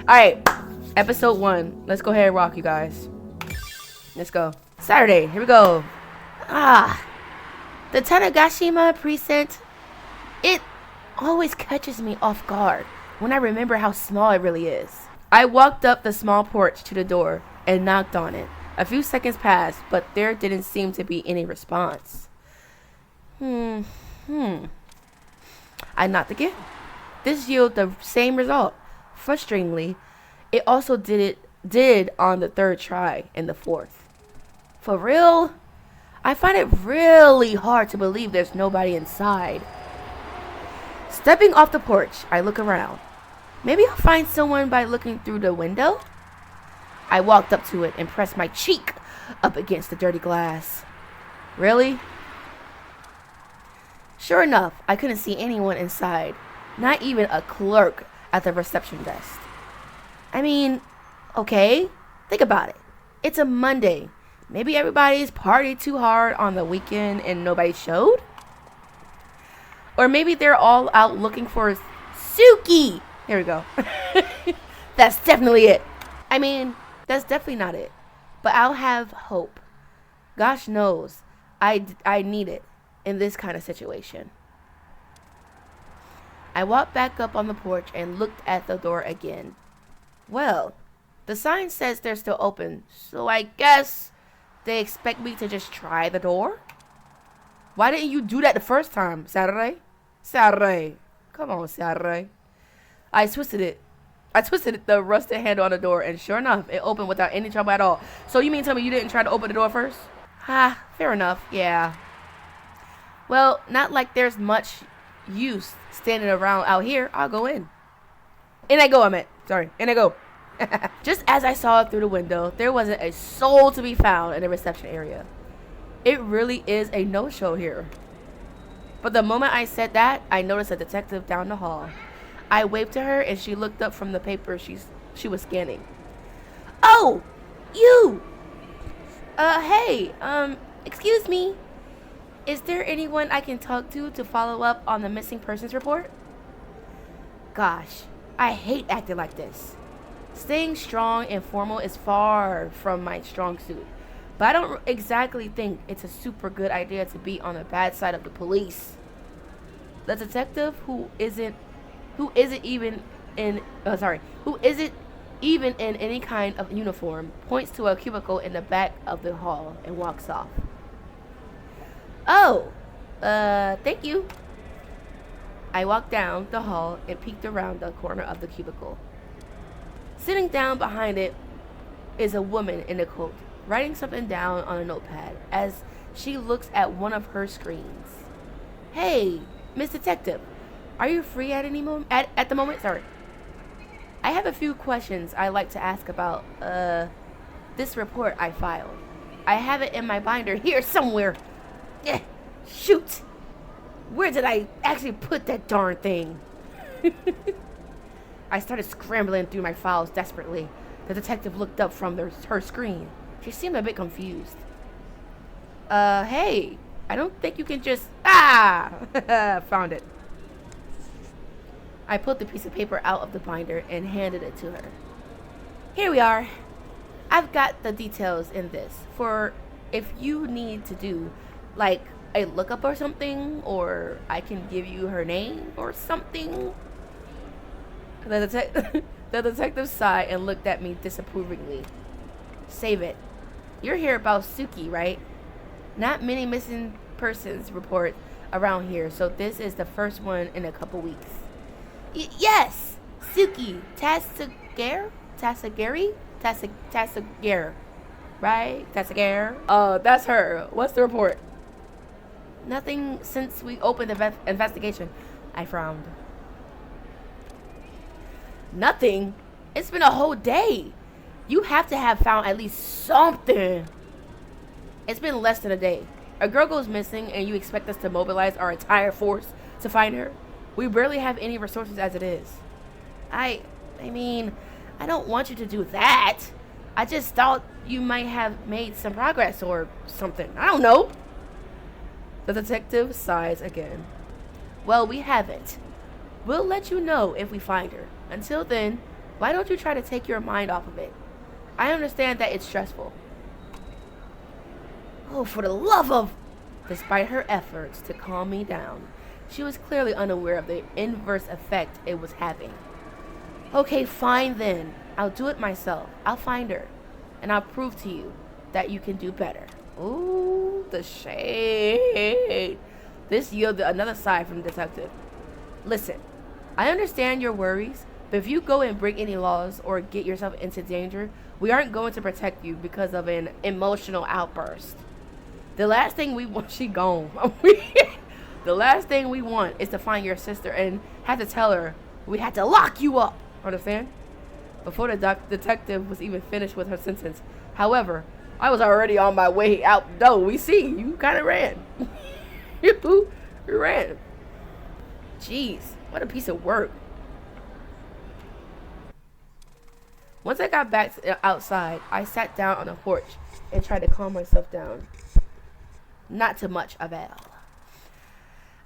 Alright, episode 1. Let's go ahead and rock, you guys. Let's go. Saturday, here we go. The Tanegashima precinct. It always catches me off guard when I remember how small it really is. I walked up the small porch to the door and knocked on it. A few seconds passed, but there didn't seem to be any response. I knocked again. This yielded the same result. Frustratingly, it also did on the third try and the fourth. For real? I find it really hard to believe there's nobody inside. Stepping off the porch, I look around. Maybe I'll find someone by looking through the window? I walked up to it and pressed my cheek up against the dirty glass. Really? Sure enough, I couldn't see anyone inside. Not even a clerk at the reception desk. I mean, okay, think about it. It's a Monday. Maybe everybody's partied too hard on the weekend and nobody showed? Or maybe they're all out looking for Suki. Here we go. That's definitely it. I mean, that's definitely not it. But I'll have hope. Gosh knows, I need it in this kind of situation. I walked back up on the porch and looked at the door again. Well, the sign says they're still open, so I guess they expect me to just try the door? Why didn't you do that the first time, Saturday? Saturday. Come on, Saturday. I twisted the rusted handle on the door, and sure enough, it opened without any trouble at all. So you mean tell me you didn't try to open the door first? Fair enough, yeah. Well, not like there's much use standing around out here. I'll go in. In I go, In I go. Just as I saw through the window, there wasn't a soul to be found in the reception area. It really is a no-show here. But the moment I said that, I noticed a detective down the hall. I waved to her and she looked up from the paper she was scanning. Oh, you! Hey, excuse me. Is there anyone I can talk to follow up on the missing persons report? Gosh, I hate acting like this. Staying strong and formal is far from my strong suit. But I don't exactly think it's a super good idea to be on the bad side of the police. The detective who isn't even in any kind of uniform points to a cubicle in the back of the hall and walks off. Oh, thank you. I walked down the hall and peeked around the corner of the cubicle. Sitting down behind it is a woman in a coat, writing something down on a notepad as she looks at one of her screens. Hey, Miss Detective, are you free at the moment? Sorry. I have a few questions I'd like to ask about this report I filed. I have it in my binder here somewhere. Shoot! Where did I actually put that darn thing? I started scrambling through my files desperately. The detective looked up from her screen. She seemed a bit confused. Hey, I don't think you can just... Found it. I pulled the piece of paper out of the binder and handed it to her. Here we are. I've got the details in this for if you need to do like a lookup or something, or I can give you her name or something. The detective sighed and looked at me disapprovingly. Save it. You're here about Suki, right? Not many missing persons report around here, so this is the first one in a couple weeks. Yes! Suki Tasagare? Tasagare. Right? Tasagare. That's her. What's the report? Nothing since we opened the investigation. I frowned. Nothing? It's been a whole day. You have to have found at least something. It's been less than a day. A girl goes missing and you expect us to mobilize our entire force to find her? We barely have any resources as it is. I mean, I don't want you to do that. I just thought you might have made some progress or something. I don't know. The detective sighs again. Well, we haven't. We'll let you know if we find her. Until then, Why don't you try to take your mind off of it? I understand that it's stressful. Oh, for the love of... Despite her efforts to calm me down, she was clearly unaware of the inverse effect it was having. Okay, fine then. I'll do it myself. I'll find her. And I'll prove to you that you can do better. Ooh, the shade. This yielded another sigh from the detective. Listen, I understand your worries, but if you go and break any laws or get yourself into danger, we aren't going to protect you because of an emotional outburst. The last thing we want, she gone. The last thing we want is to find your sister and have to tell her we had to lock you up. Understand? Before the detective was even finished with her sentence. However, I was already on my way out though. We see, you kind of ran. You ran. Jeez, what a piece of work. Once I got back outside, I sat down on the porch and tried to calm myself down. Not to much avail.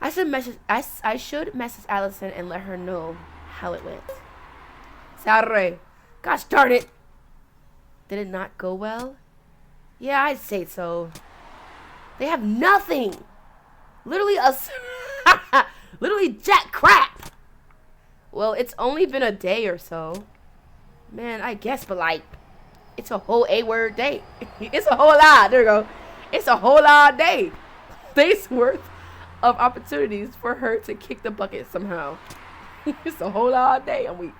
I should message Allison and let her know how it went. Sorry. Gosh darn it. Did it not go well? Yeah, I'd say so. They have nothing. Literally literally jack crap. Well, it's only been a day or so. Man, I guess, but like, it's a whole 8-word day. It's a whole lot. There you go. It's a whole lot day. Days worth of opportunities for her to kick the bucket somehow. It's a whole lot day. And we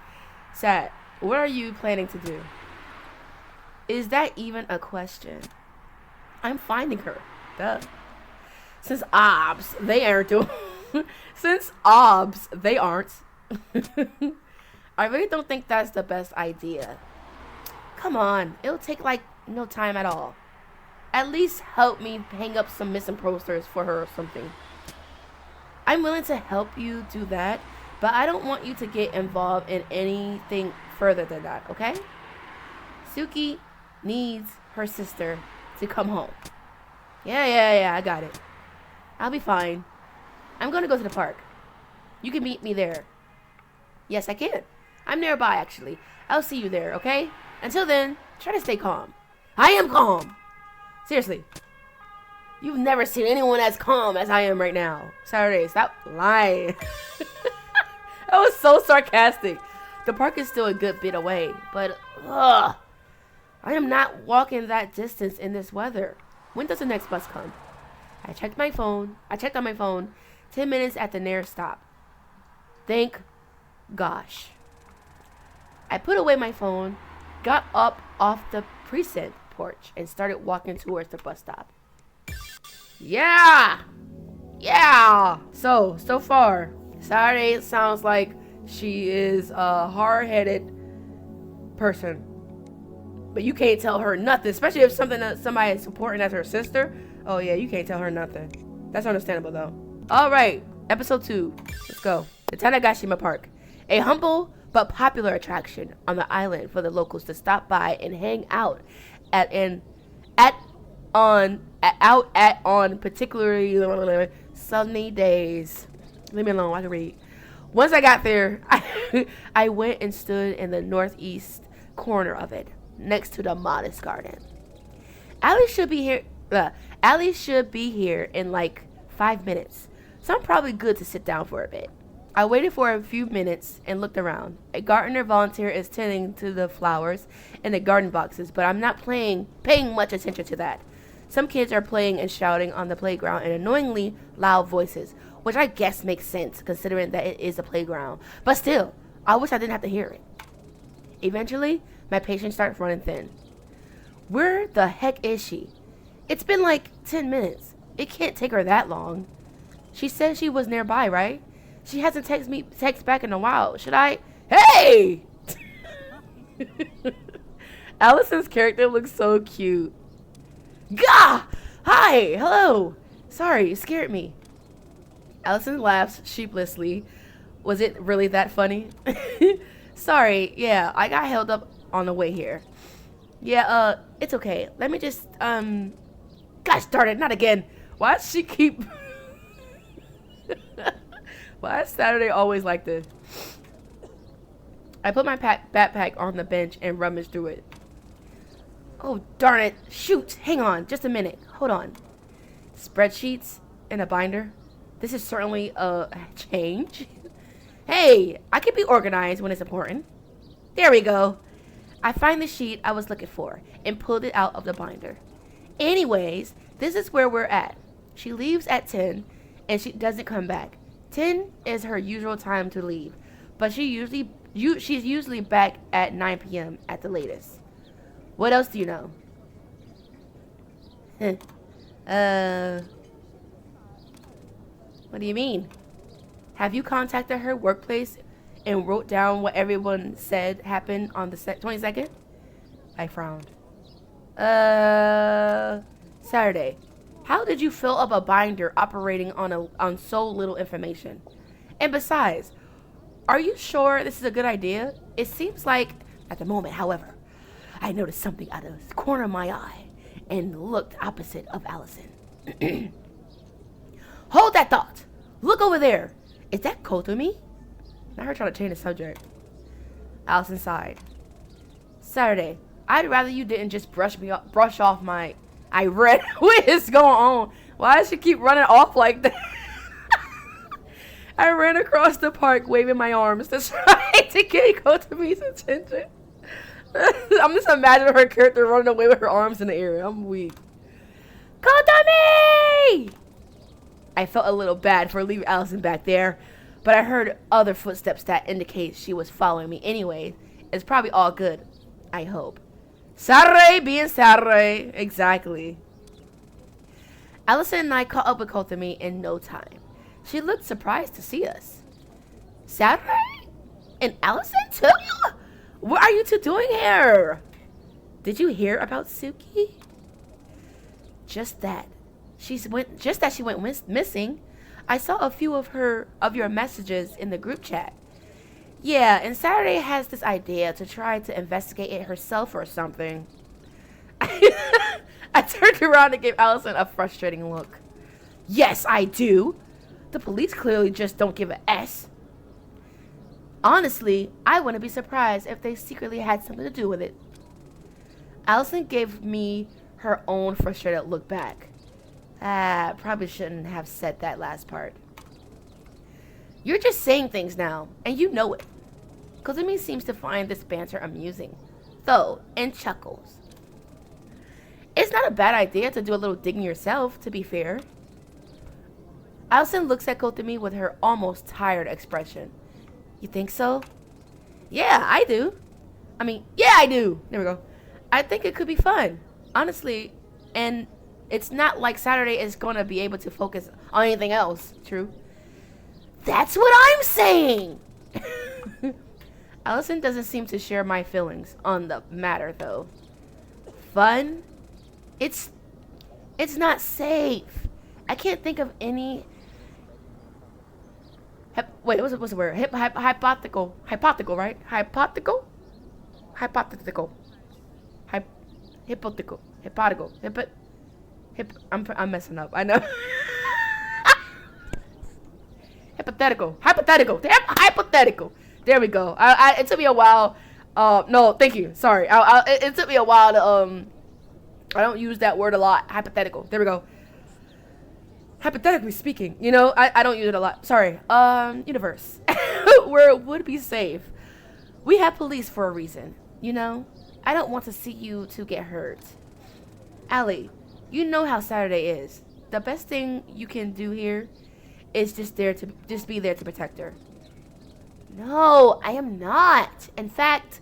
sad. What are you planning to do? Is that even a question? I'm finding her. Duh. Since obs, they aren't doing. Since obs, they aren't. I really don't think that's the best idea. Come on, it'll take like no time at all. At least help me hang up some missing posters for her or something. I'm willing to help you do that, but I don't want you to get involved in anything further than that, okay? Suki needs her sister to come home. Yeah, I got it. I'll be fine. I'm gonna go to the park. You can meet me there. Yes, I can. I'm nearby, actually. I'll see you there, okay? Until then, try to stay calm. I am calm. Seriously. You've never seen anyone as calm as I am right now. Saturday, stop lying. That was so sarcastic. The park is still a good bit away, but I am not walking that distance in this weather. When does the next bus come? I checked on my phone 10 minutes at the nearest stop. Thank gosh. I put away my phone, got up off the precinct porch, and started walking towards the bus stop. Yeah! So far, Saturday sounds like she is a hard-headed person. But you can't tell her nothing, especially if somebody is important as her sister. Oh yeah, you can't tell her nothing. That's understandable though. Alright, episode 2. Let's go. The Tanegashima Park. A humble but popular attraction on the island for the locals to stop by and hang out on particularly sunny days. Leave me alone, I can read. Once I got there, I went and stood in the northeast corner of it, next to the modest garden. Allie should be here in like 5 minutes, so I'm probably good to sit down for a bit. I waited for a few minutes and looked around. A gardener volunteer is tending to the flowers in the garden boxes, but I'm not paying much attention to that. Some kids are playing and shouting on the playground in annoyingly loud voices, which I guess makes sense considering that it is a playground. But still, I wish I didn't have to hear it. Eventually, my patience starts running thin. Where the heck is she? It's been like 10 minutes. It can't take her that long. She said she was nearby, right? She hasn't text back in a while. Should I? Hey! Allison's character looks so cute. Gah! Hi! Hello! Sorry, you scared me. Allison laughs sheepishly. Was it really that funny? Sorry, yeah, I got held up on the way here. Yeah, it's okay. Let me just, gosh darn it, not again. Why does she keep... Why is Saturday always like this? I put my backpack on the bench and rummaged through it. Oh, darn it. Shoot. Hang on. Just a minute. Hold on. Spreadsheets in a binder. This is certainly a change. Hey, I can be organized when it's important. There we go. I find the sheet I was looking for and pulled it out of the binder. Anyways, this is where we're at. She leaves at 10 and she doesn't come back. 10 is her usual time to leave, but she's usually back at 9 p.m. at the latest. What else do you know? What do you mean? Have you contacted her workplace and wrote down what everyone said happened on the 22nd? I frowned. Saturday. How did you fill up a binder operating on so little information? And besides, are you sure this is a good idea? It seems like, at the moment, however, I noticed something out of the corner of my eye and looked opposite of Allison. Hold that thought! Look over there! Is that Kotomi? Not her trying to change the subject. Allison sighed. Saturday. I'd rather you didn't just brush off my... I read... What is going on? Why does she keep running off like that? I ran across the park waving my arms to try to get Kotomi's attention. I'm just imagining her character running away with her arms in the air. I'm weak. Kotomi! I felt a little bad for leaving Allison back there, but I heard other footsteps that indicate she was following me anyway. It's probably all good. I hope. Saturday being Saturday. Exactly. Allison and I caught up with Kotomi in no time. She looked surprised to see us. Saturday? And Allison too? What are you two doing here? Did you hear about Suki? Just that. She went missing. I saw a few of your messages in the group chat. Yeah, and Saturday has this idea to try to investigate it herself or something. I turned around and gave Allison a frustrating look. Yes, I do. The police clearly just don't give a S. Honestly, I wouldn't be surprised if they secretly had something to do with it. Allison gave me her own frustrated look back. Probably shouldn't have said that last part. You're just saying things now, and you know it. Kozumi seems to find this banter amusing, though, and chuckles. It's not a bad idea to do a little digging yourself, to be fair. Allison looks at Kotomi with her almost tired expression. You think so? Yeah, I do. Yeah, I do. There we go. I think it could be fun, honestly, and it's not like Saturday is going to be able to focus on anything else, true? That's what I'm saying! Allison doesn't seem to share my feelings on the matter, though. Fun? It's not safe. I can't think of any... Wait, what's the word? Hypothetical, right? Hypothetical. I'm messing up. I know. Hypothetical. Damn, hypothetical. There we go. It took me a while. No, thank you. Sorry. It took me a while to I don't use that word a lot. Hypothetical. There we go. Hypothetically speaking, I don't use it a lot. Sorry. Universe. Where it would be safe. We have police for a reason. I don't want to see you two get hurt. Allie, you know how Saturday is. The best thing you can do here is just be there to protect her. No, I am not. In fact,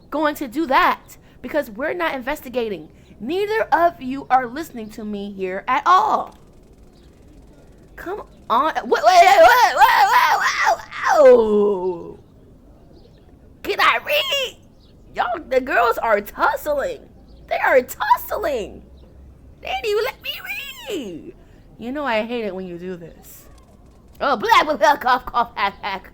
going to do that because we're not investigating. Neither of you are listening to me here at all. Come on. Wait. Can I read? Y'all, the girls are tussling. They are tussling. Daddy, let me read. I hate it when you do this. Oh, blah, cough, hack.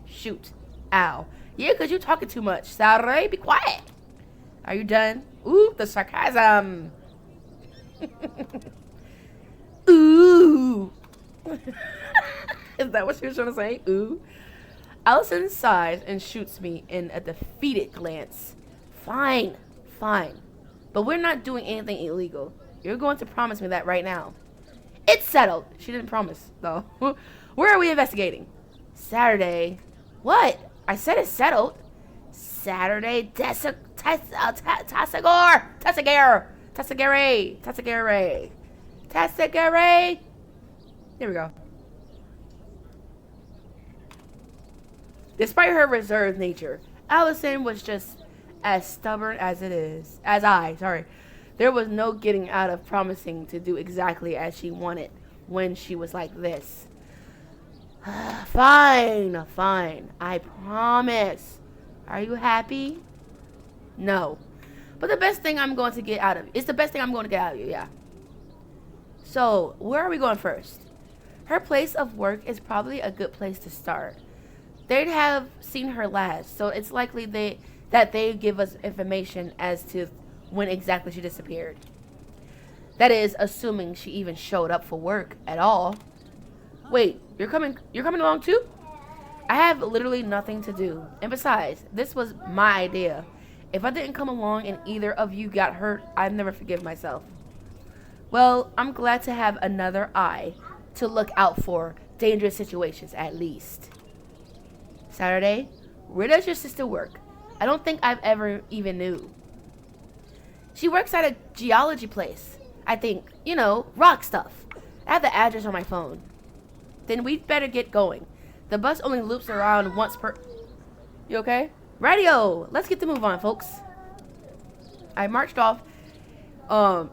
Shoot. Ow. Yeah, because you're talking too much. Sorry, be quiet. Are you done? Ooh, the sarcasm. Ooh. Is that what she was trying to say? Ooh. Allison sighs and shoots me in a defeated glance. Fine, fine. But we're not doing anything illegal. You're going to promise me that right now. It's settled. She didn't promise, though. Where are we investigating? Saturday. What? I said it's settled. Saturday. Tassigare. There we go. Despite her reserved nature, Allison was just as stubborn as I. There was no getting out of promising to do exactly as she wanted when she was like this. Fine. I promise. Are you happy? No. But the best thing I'm going to get out of you. It's the best thing I'm going to get out of you, yeah. So, where are we going first? Her place of work is probably a good place to start. They'd have seen her last, so it's likely that they give us information as to when exactly she disappeared. That is, assuming she even showed up for work at all. Wait, you're coming along too? I have literally nothing to do. And besides, this was my idea. If I didn't come along and either of you got hurt, I'd never forgive myself. Well, I'm glad to have another eye to look out for dangerous situations at least. Saturday, where does your sister work? I don't think I've ever even knew. She works at a geology place. I think, rock stuff. I have the address on my phone. Then we'd better get going. The bus only loops around once per... You okay? Radio! Let's get the move on, folks. I marched off,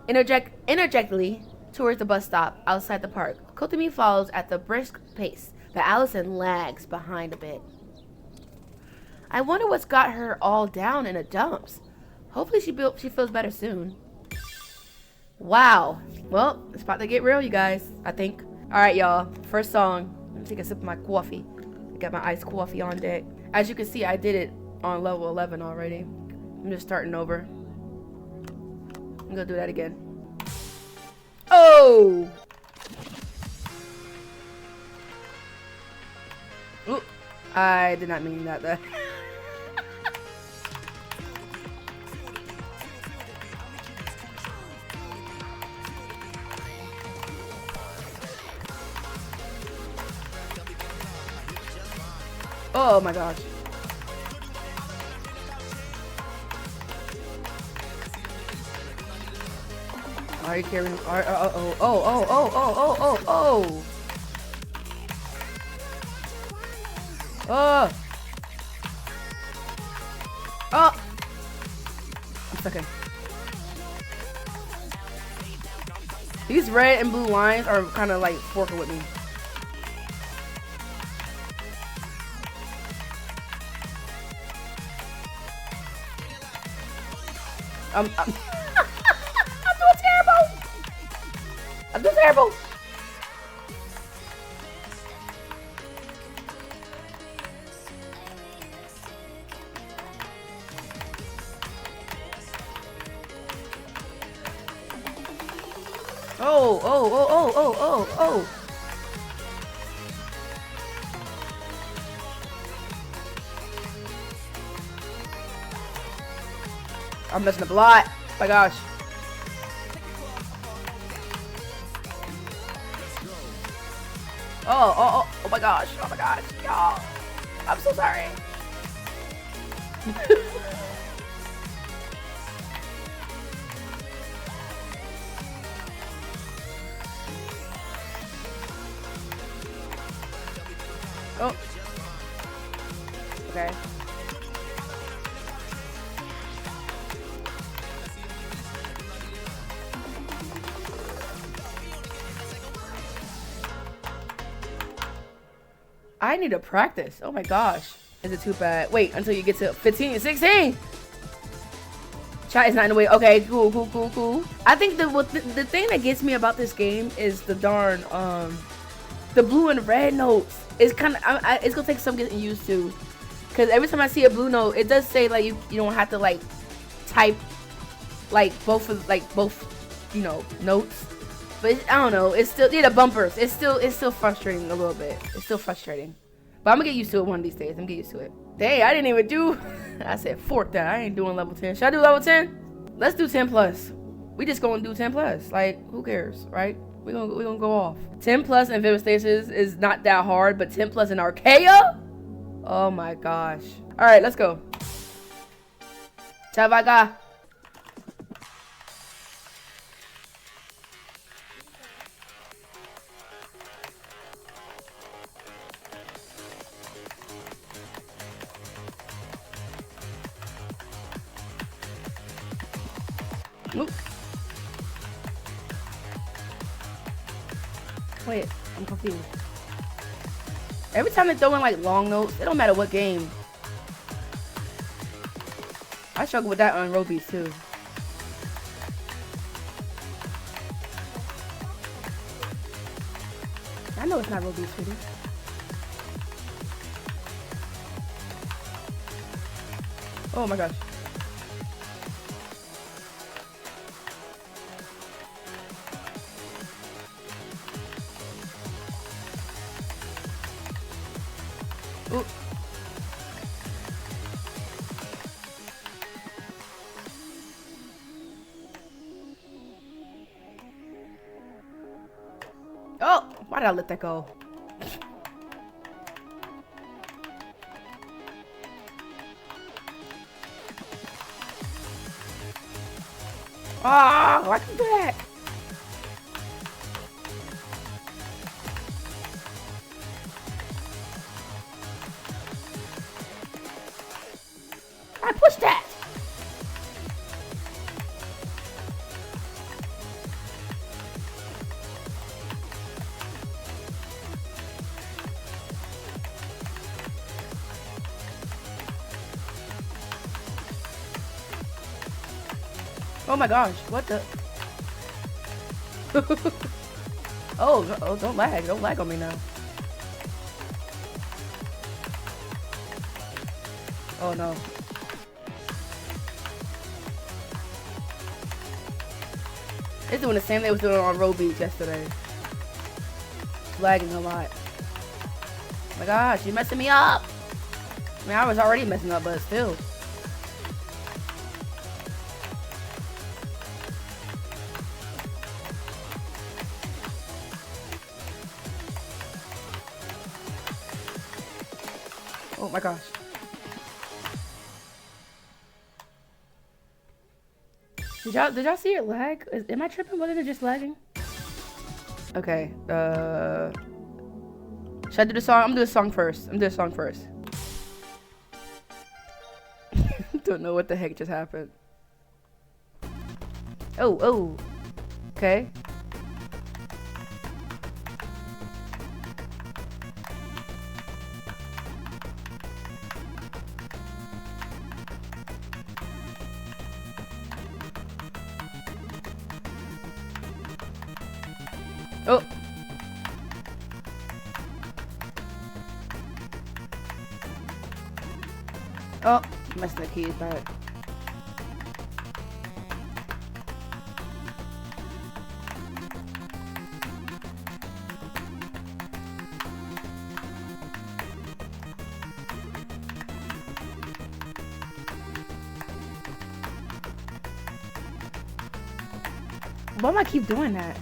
interjectly towards the bus stop outside the park. Kotomi follows at the brisk pace, but Allison lags behind a bit. I wonder what's got her all down in the dumps. Hopefully she feels better soon. Wow. Well, it's about to get real, you guys, I think. Alright, y'all. First song. Let me take a sip of my coffee. I got my iced coffee on deck. As you can see, I did it on level 11 already. I'm just starting over. I'm gonna do that again. Oh! Oop. I did not mean that though. Oh my gosh. Are you carrying? Oh. I'm stuck in. These red and blue lines are kind of like forking with me. I'm doing terrible. I'm doing terrible. Oh. I'm messing up a lot. Oh my gosh. Oh my gosh. Oh my gosh. Y'all. I'm so sorry. Oh. Okay. I need to practice. Oh my gosh. Is it too bad? Wait until you get to 15 and 16. Chat is not in the way. Okay, cool. I think the thing that gets me about this game is the darn the blue and red notes. It's kind of it's gonna take some getting used to, because every time I see a blue note, it does say like you don't have to like type like both notes. But I don't know. It's still the bumpers. It's still frustrating a little bit. It's still frustrating. But I'm gonna get used to it one of these days. I'm gonna get used to it. Dang, I didn't even do. I said fork that. I ain't doing level 10. Should I do level 10? Let's do 10 plus. We just gonna do 10 plus. Like, who cares, right? We gonna go off. 10 plus in Vivid Stasis is not that hard, but 10 plus in Archaea? Oh my gosh. All right, let's go. Chavaga. Oop. Wait, I'm confused. Every time they throw in like long notes, it don't matter what game. I struggle with that on Robies too. I know it's not Robies, sweetie. Oh my gosh. Ooh. Oh, why did I let that go? Oh, I can do that. I pushed that. Oh my gosh, what the? oh, don't lag on me now. Oh no. It's doing the same thing it was doing on Road Beach yesterday. It's lagging a lot. Oh my gosh, you're messing me up. I mean, I was already messing up, but still. Oh my gosh. Did y'all see it lag? Am I tripping? What is it just lagging? Okay. Should I do the song? I'm gonna do the song first. Don't know what the heck just happened. Oh. Okay. Oh. Oh, messing the keys back. Why am I keep doing that?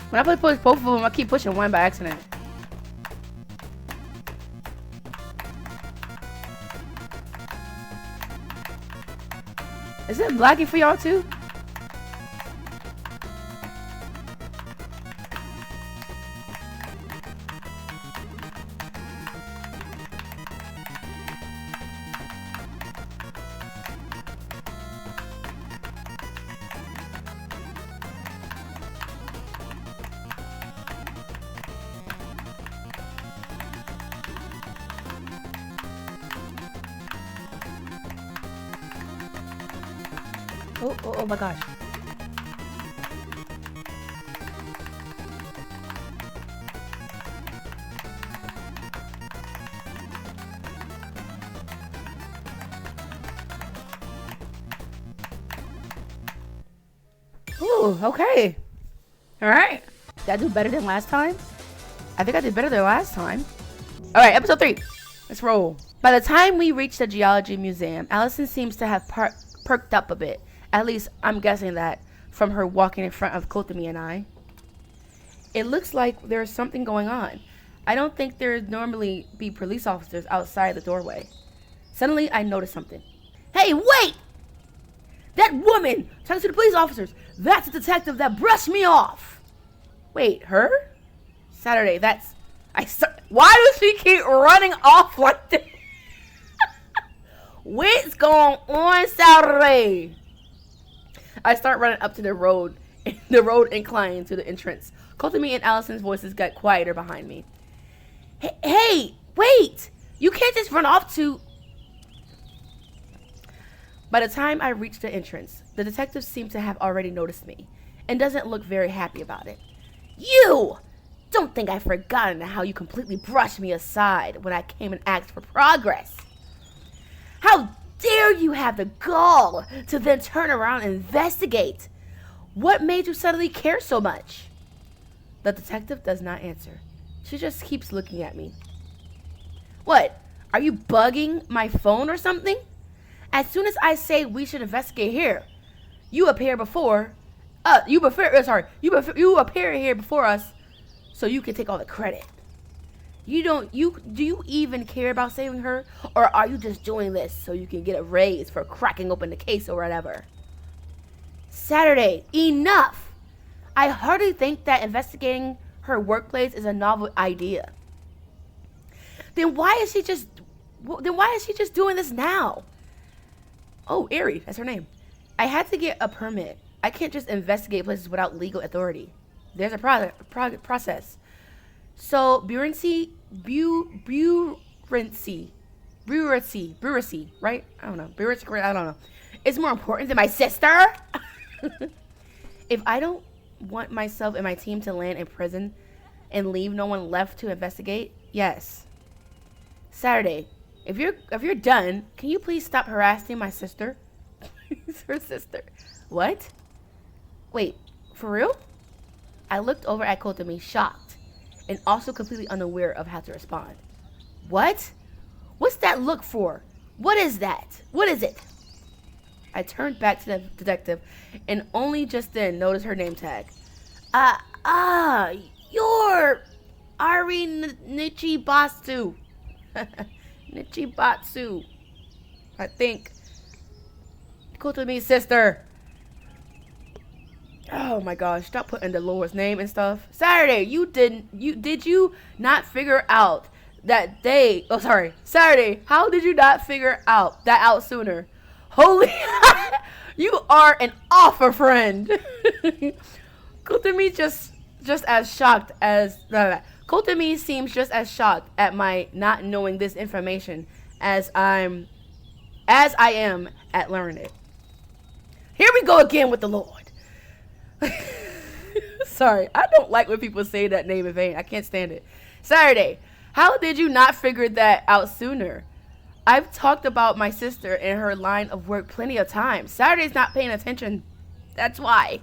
When I push both of them, I keep pushing one by accident. Is it lagging for y'all too? Oh my gosh. Ooh, okay. Alright. Did I do better than last time? I think I did better than last time. Alright, episode 3. Let's roll. By the time we reach the geology museum, Allison seems to have perked up a bit. At least, I'm guessing that from her walking in front of Kotomi and I. It looks like there's something going on. I don't think there'd normally be police officers outside the doorway. Suddenly, I notice something. Hey, wait! That woman talking to the police officers. That's the detective that brushed me off. Wait, her? Saturday, that's... Why does she keep running off like this? What's going on, Saturday? I start running up to the road. The road inclined to the entrance. Kotomi and Allison's voices got quieter behind me. Hey, wait! You can't just run off to... By the time I reached the entrance, the detective seemed to have already noticed me, and doesn't look very happy about it. You! Don't think I've forgotten how you completely brushed me aside when I came and asked for progress. How dare you have the gall to then turn around and investigate? What made you suddenly care so much? The detective does not answer. She just keeps looking at me. What? Are you bugging my phone or something? As soon as I say we should investigate here, you appear before. You appear here before us, so you can take all the credit. Do you even care about saving her, or are you just doing this so you can get a raise for cracking open the case or whatever? Saturday, enough! I hardly think that investigating her workplace is a novel idea. Then why is she just doing this now? Oh, Eri, that's her name. I had to get a permit. I can't just investigate places without legal authority. There's a process. So, bureaucracy, right? I don't know. Bureaucracy, I don't know. It's more important than my sister? If I don't want myself and my team to land in prison and leave no one left to investigate, yes. Saturday, if you're done, can you please stop harassing my sister? It's her sister. What? Wait, for real? I looked over at Kotomi, shocked, and also completely unaware of how to respond. What? What's that look for? What is that? What is it? I turned back to the detective, and only just then noticed her name tag. You're Ari Nichibatsu. Nichibatsu. I think. Kotomi's sister. Oh my gosh, stop putting the Lord's name and stuff. Saturday, did you not figure out that Saturday, how did you not figure that out sooner? Holy, you are an awful friend. Kotomi Kotomi seems just as shocked at my not knowing this information as I am at learning it. Here we go again with the Lord. Sorry, I don't like when people say that name in vain. I can't stand it. Saturday, how did you not figure that out sooner? I've talked about my sister and her line of work plenty of times. Saturday's not paying attention. That's why.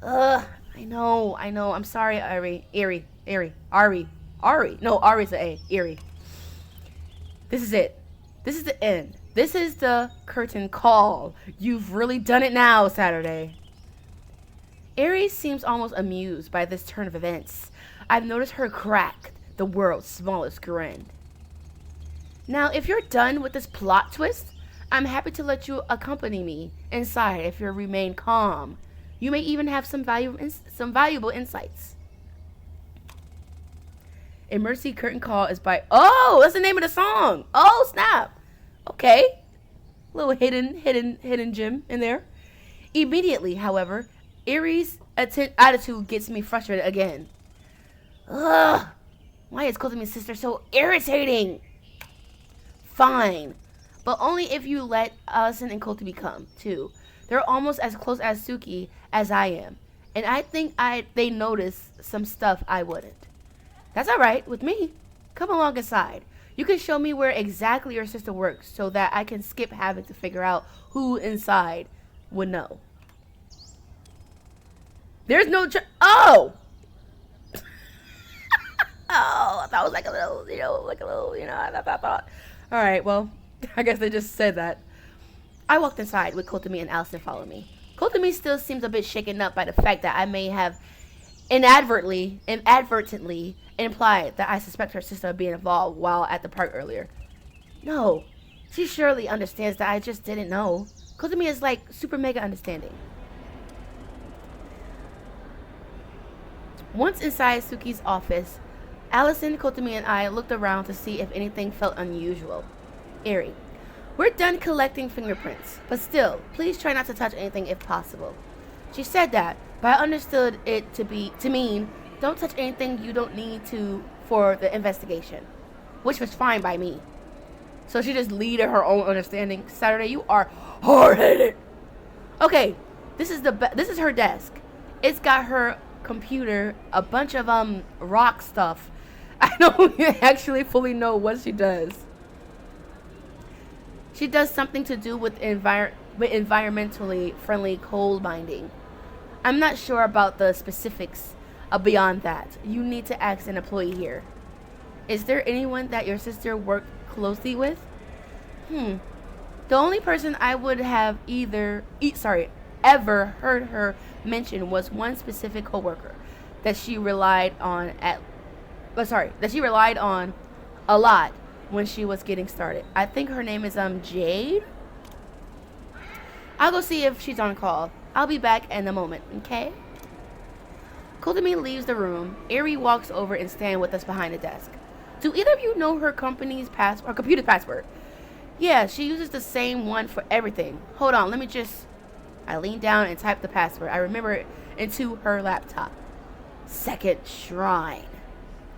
I know. I'm sorry, Ari. No, Ari's the A. Eri. This is it. This is the end. This is the curtain call. You've really done it now, Saturday. Aries seems almost amused by this turn of events. I've noticed her crack the world's smallest grin. Now, if you're done with this plot twist, I'm happy to let you accompany me inside if you remain calm. You may even have some valuable insights. A Mercy Curtain Call is by... Oh, that's the name of the song. Oh, snap. Okay. Little hidden gem in there. Immediately, however, Erie's attitude gets me frustrated again. Ugh. Why is Kotomi's sister so irritating? Fine. But only if you let Allison and Kotomi come, too. They're almost as close as Suki as I am. And I think they notice some stuff I wouldn't. That's alright with me. Come along inside. You can show me where exactly your sister works so that I can skip having to figure out who inside would know. There's no... Oh! That was like a little, I thought. All right, well, I guess they just said that. I walked inside with Kotomi and Allison following me. Kotomi still seems a bit shaken up by the fact that I may have inadvertently implied that I suspect her sister of being involved while at the park earlier. No, she surely understands that I just didn't know. Kotomi is like super mega understanding. Once inside Suki's office, Allison, Kotomi, and I looked around to see if anything felt unusual. Eerie. We're done collecting fingerprints, but still, please try not to touch anything if possible. She said that, but I understood it to mean don't touch anything you don't need to for the investigation, which was fine by me. So she just leaded her own understanding. Saturday, you are hard-headed. Okay, this is her desk. It's got her computer, a bunch of rock stuff. I don't actually fully know what she does. She does something to do with environmentally friendly coal mining. I'm not sure about the specifics beyond that. You need to ask an employee here. Is there anyone that your sister worked closely with? The only person I would have ever heard her mention was one specific coworker that she relied on a lot when she was getting started. I think her name is Jade. I'll go see if she's on call. I'll be back in a moment, okay? Kotomi leaves the room. Eri walks over and stands with us behind the desk. Do either of you know her company's computer password? Yeah, she uses the same one for everything. Hold on, I leaned down and typed the password. I remember it into her laptop. Second shrine.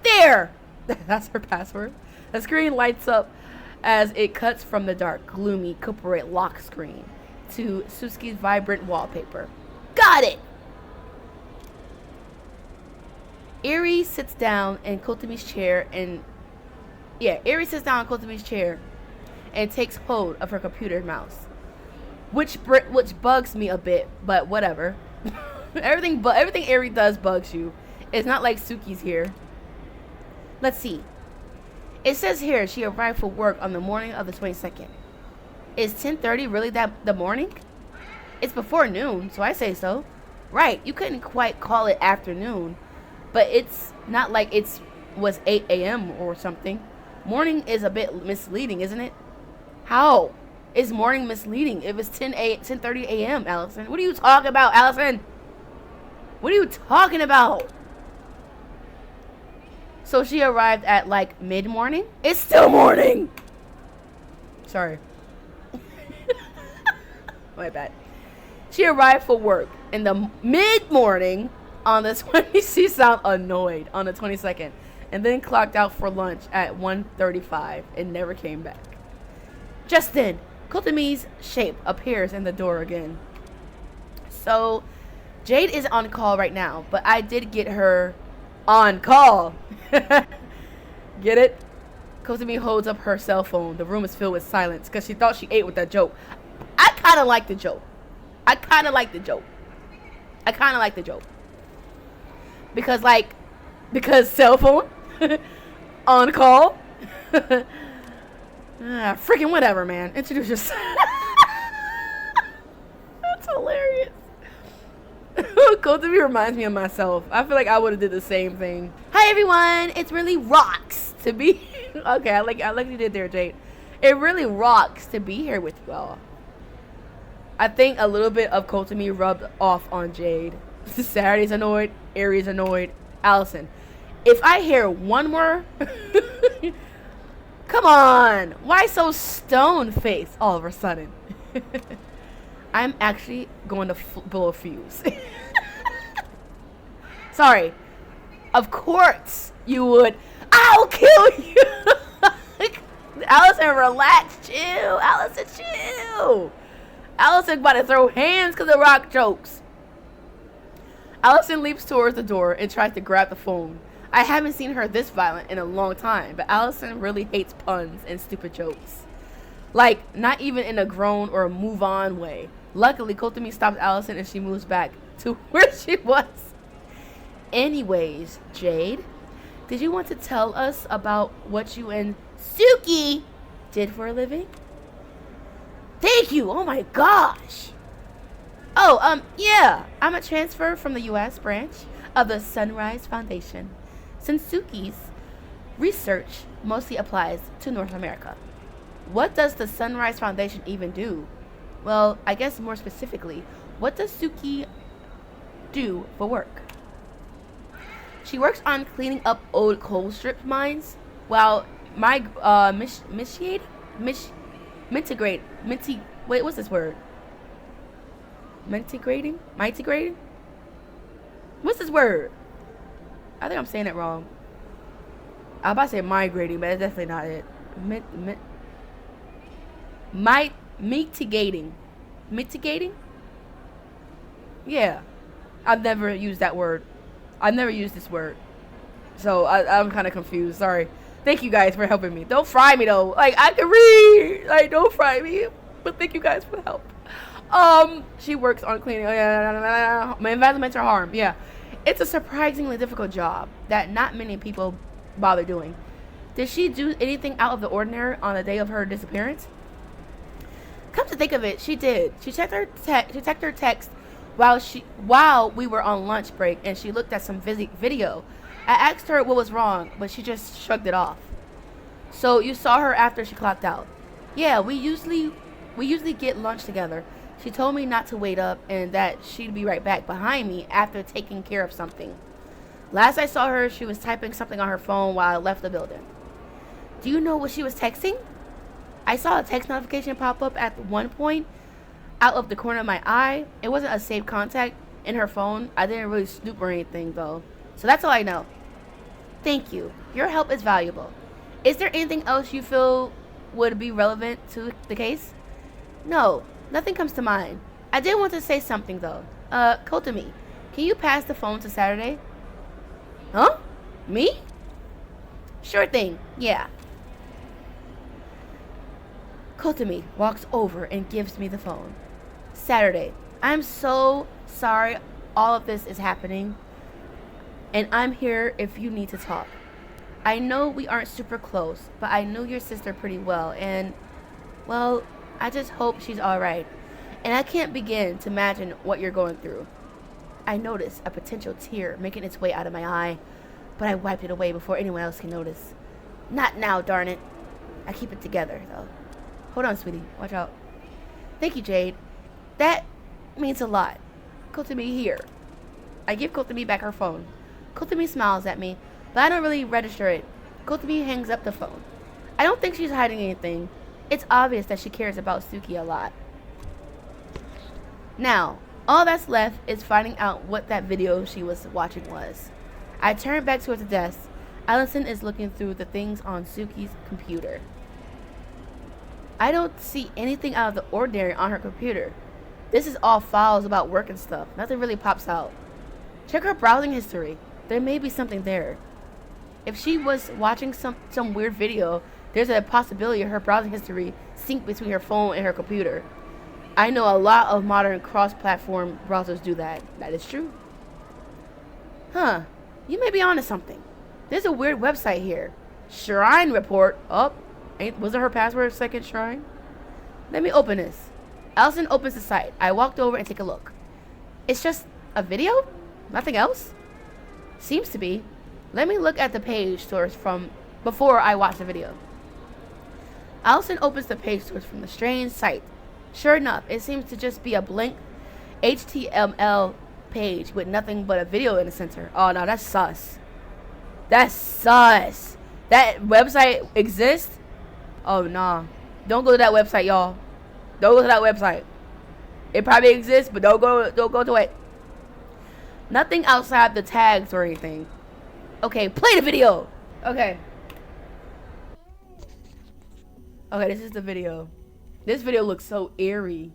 There! That's her password. The screen lights up as it cuts from the dark, gloomy, corporate lock screen to Suski's vibrant wallpaper. Got it! Eri sits down in Kotomi's chair and takes hold of her computer mouse, which bugs me a bit, but whatever. everything Eri does bugs you. It's not like Suki's here. Let's see. It says here she arrived for work on the morning of the 22nd. Is 10:30 really the morning? It's before noon, so I say so. Right, you couldn't quite call it afternoon, but it's not like was 8 a.m. or something. Morning is a bit misleading, isn't it? How is morning misleading if it's 10:30 a.m., Allison? What are you talking about, Allison? What are you talking about? So she arrived at like mid-morning? It's still morning! Sorry. My bad. She arrived for work in the mid-morning on the 20th. She sounded annoyed on the 22nd. And then clocked out for lunch at 1:35 and never came back. Just then, Kotomi's shape appears in the door again. So, Jade is on call right now, but I did get her on call. Get it? Kotomi holds up her cell phone. The room is filled with silence because she thought she ate with that joke. I kind of like the joke. Because cell phone on call. Freaking whatever, man. Introduce yourself. That's hilarious. Kotomi reminds me of myself. I feel like I would have did the same thing. Hi everyone, it really rocks to be okay. I like you did there, Jade. It really rocks to be here with you all. I think a little bit of Kotomi rubbed off on Jade. Saturday's annoyed, Aries annoyed, Allison. If I hear one more, come on, why so stone-faced all of a sudden? I'm actually going to blow a fuse. Sorry. Of course you would. I'll kill you. Allison, relax, chill. Allison, chill. Allison about to throw hands because of rock jokes. Allison leaps towards the door and tries to grab the phone. I haven't seen her this violent in a long time, but Allison really hates puns and stupid jokes. Like, not even in a groan or a move on way. Luckily, Kotomi stops Allison and she moves back to where she was. Anyways, Jade, Did you want to tell us about what you and Suki did for a living? Thank you. Oh my gosh. Oh, yeah. I'm a transfer from the U.S. branch of the Sunrise Foundation. Since Suki's research mostly applies to North America. What does the Sunrise Foundation even do? Well, I guess more specifically, what does Suki do for work? She works on cleaning up old coal strip mines while wait, what's this word? Mitigating? What's this word? I think I'm saying it wrong. I'm about to say migrating, but that's definitely not it. Mitigating. Mitigating? Yeah. I've never used that word. I've never used this word. So I'm kind of confused. Sorry. Thank you guys for helping me. Don't fry me though. Like, I can read. Like, don't fry me. But thank you guys for the help. She works on cleaning. My environmental harm. Yeah. It's a surprisingly difficult job that not many people bother doing. Did she do anything out of the ordinary on the day of her disappearance? Come to think of it, she did. She checked her text while we were on lunch break, and she looked at some video. I asked her what was wrong, but she just shrugged it off. So you saw her after she clocked out? Yeah, we usually get lunch together. She told me not to wait up and that she'd be right back behind me after taking care of something. Last I saw her, she was typing something on her phone while I left the building. Do you know what she was texting? I saw a text notification pop up at one point out of the corner of my eye. It wasn't a saved contact in her phone. I didn't really snoop or anything though. So that's all I know. Thank you. Your help is valuable. Is there anything else you feel would be relevant to the case? No, nothing comes to mind. I did want to say something though. Kotomi, can you pass the phone to Saturday? Huh? Me? Sure thing. Yeah. Kotomi walks over and gives me the phone. Saturday, I'm so sorry all of this is happening, and I'm here if you need to talk. I know we aren't super close, but I know your sister pretty well, and, well, I just hope she's alright. And I can't begin to imagine what you're going through. I notice a potential tear making its way out of my eye, but I wiped it away before anyone else can notice. Not now, darn it. I keep it together, though. Hold on, sweetie. Watch out. Thank you, Jade. That means a lot. Kotomi here. I give Kotomi back her phone. Kotomi smiles at me, but I don't really register it. Kotomi hangs up the phone. I don't think she's hiding anything. It's obvious that she cares about Suki a lot. Now, all that's left is finding out what that video she was watching was. I turn back towards the desk. Allison is looking through the things on Suki's computer. I don't see anything out of the ordinary on her computer. This is all files about work and stuff. Nothing really pops out. Check her browsing history. There may be something there. If she was watching some weird video, there's a possibility her browsing history synced between her phone and her computer. I know a lot of modern cross-platform browsers do that. That is true. Huh. You may be onto something. There's a weird website here. Shrine report. Oh, was it her password second shrine? Let me open this. Allison opens the site. I walked over and take a look. It's just a video? Nothing else? Seems to be. Let me look at the page source from before I watch the video. Allison opens the page source from the strange site. Sure enough, it seems to just be a blank HTML page with nothing but a video in the center. Oh no, that's sus. That's sus. That website exists? Oh nah. Don't go to that website, y'all. Don't go to that website. It probably exists, but don't go to it. Nothing outside the tags or anything. Okay, play the video. Okay. Okay, this is the video. This video looks so eerie.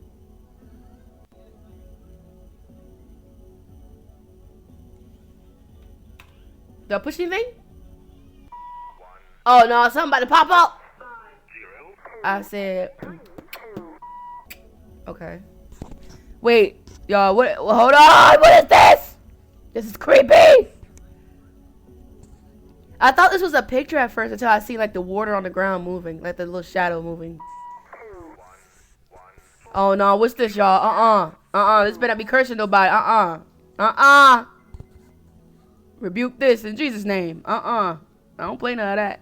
Do I push anything? Oh no, something about to pop up. I said. Okay. Wait, y'all. What? Hold on. What is this? This is creepy. I thought this was a picture at first until I see like the water on the ground moving, like the little shadow moving. Oh no, what's this, y'all? This better not be cursing nobody. Rebuke this in Jesus' name. I don't play none of that.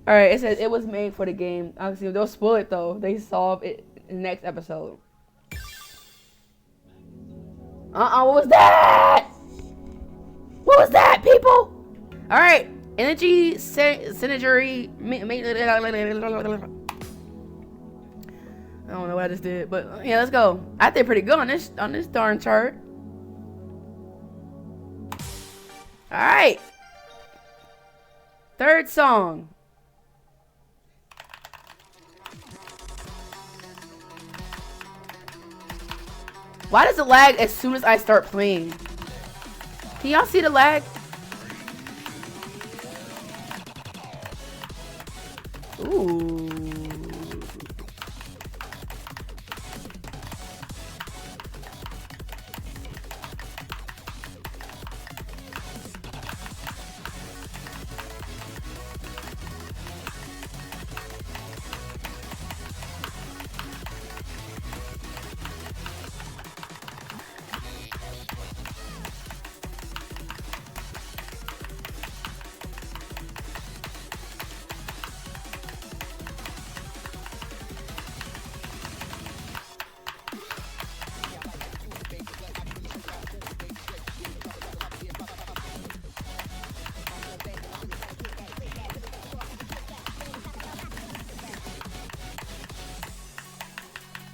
Alright, it says it was made for the game. Obviously, they'll spoil it though. They solve it in the next episode. What was that? What was that, people? Alright, energy synergy. I don't know what I just did, but yeah, let's go. I did pretty good on this darn chart. Alright. Third song. Why does it lag as soon as I start playing? Can y'all see the lag? Ooh.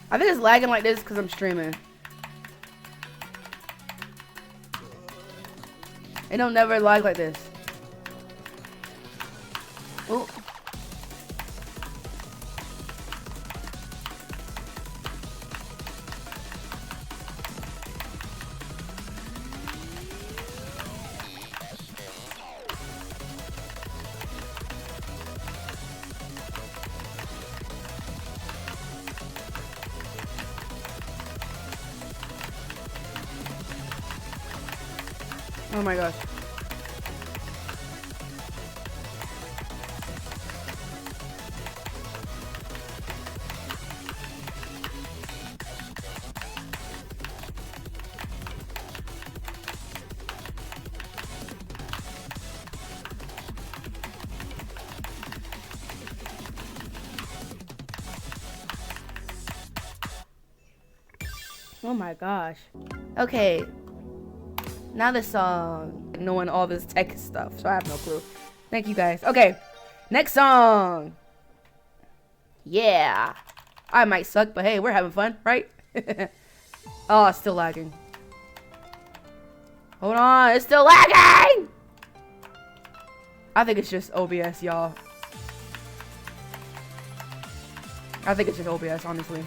I think it's lagging like this because I'm streaming. It don't never lag like this. Ooh. Oh my gosh. Oh my gosh. Okay. Now the song. Knowing all this tech stuff, so I have no clue. Thank you guys. Okay. Next song. Yeah. I might suck, but hey, we're having fun, right? Oh, it's still lagging. Hold on, it's still lagging! I think it's just OBS, y'all. I think it's just OBS, honestly.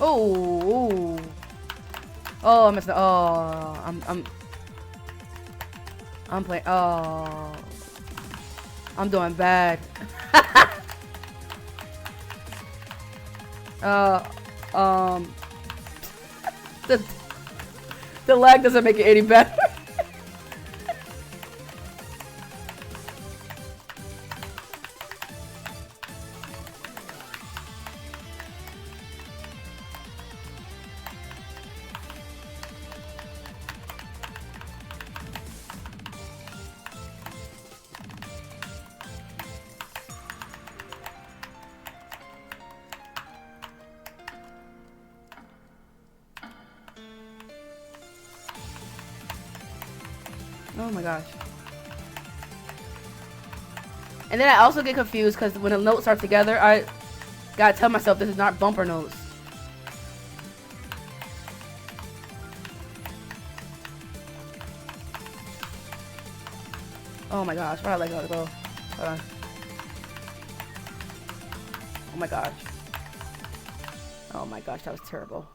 Oh, I missed it. Oh, I'm playing. Oh, I'm doing bad. The lag doesn't make it any better. Oh my gosh. And then I also get confused because when the notes are together, I gotta tell myself this is not bumper notes. Oh my gosh, where did I let go? Hold on. Oh my gosh. Oh my gosh, that was terrible.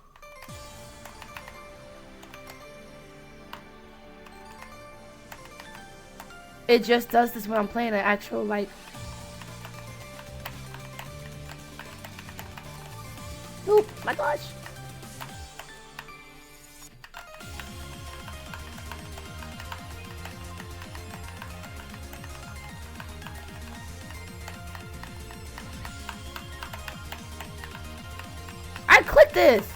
It just does this when I'm playing an actual, like... Oh my gosh. gotta click this.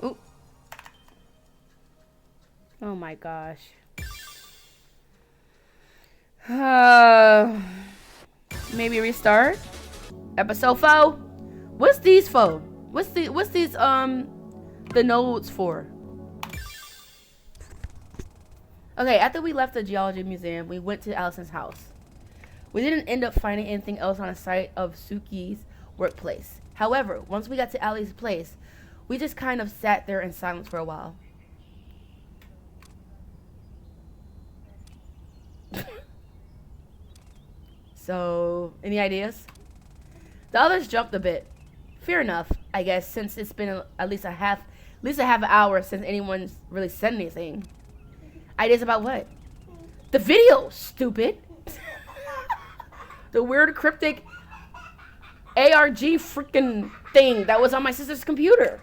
Oop. Oh my gosh. Maybe restart. Episode 4. What's these for? What's these the nodes for? Okay, after we left the geology museum, we went to Allison's house. We didn't end up finding anything else on the site of Suki's workplace. However, once we got to Allie's place, we just kind of sat there in silence for a while. So, any ideas? The others jumped a bit. Fair enough, I guess, since it's been at least a half an hour since anyone's really said anything. Ideas about what? The video, stupid. The weird cryptic ARG freaking thing that was on my sister's computer.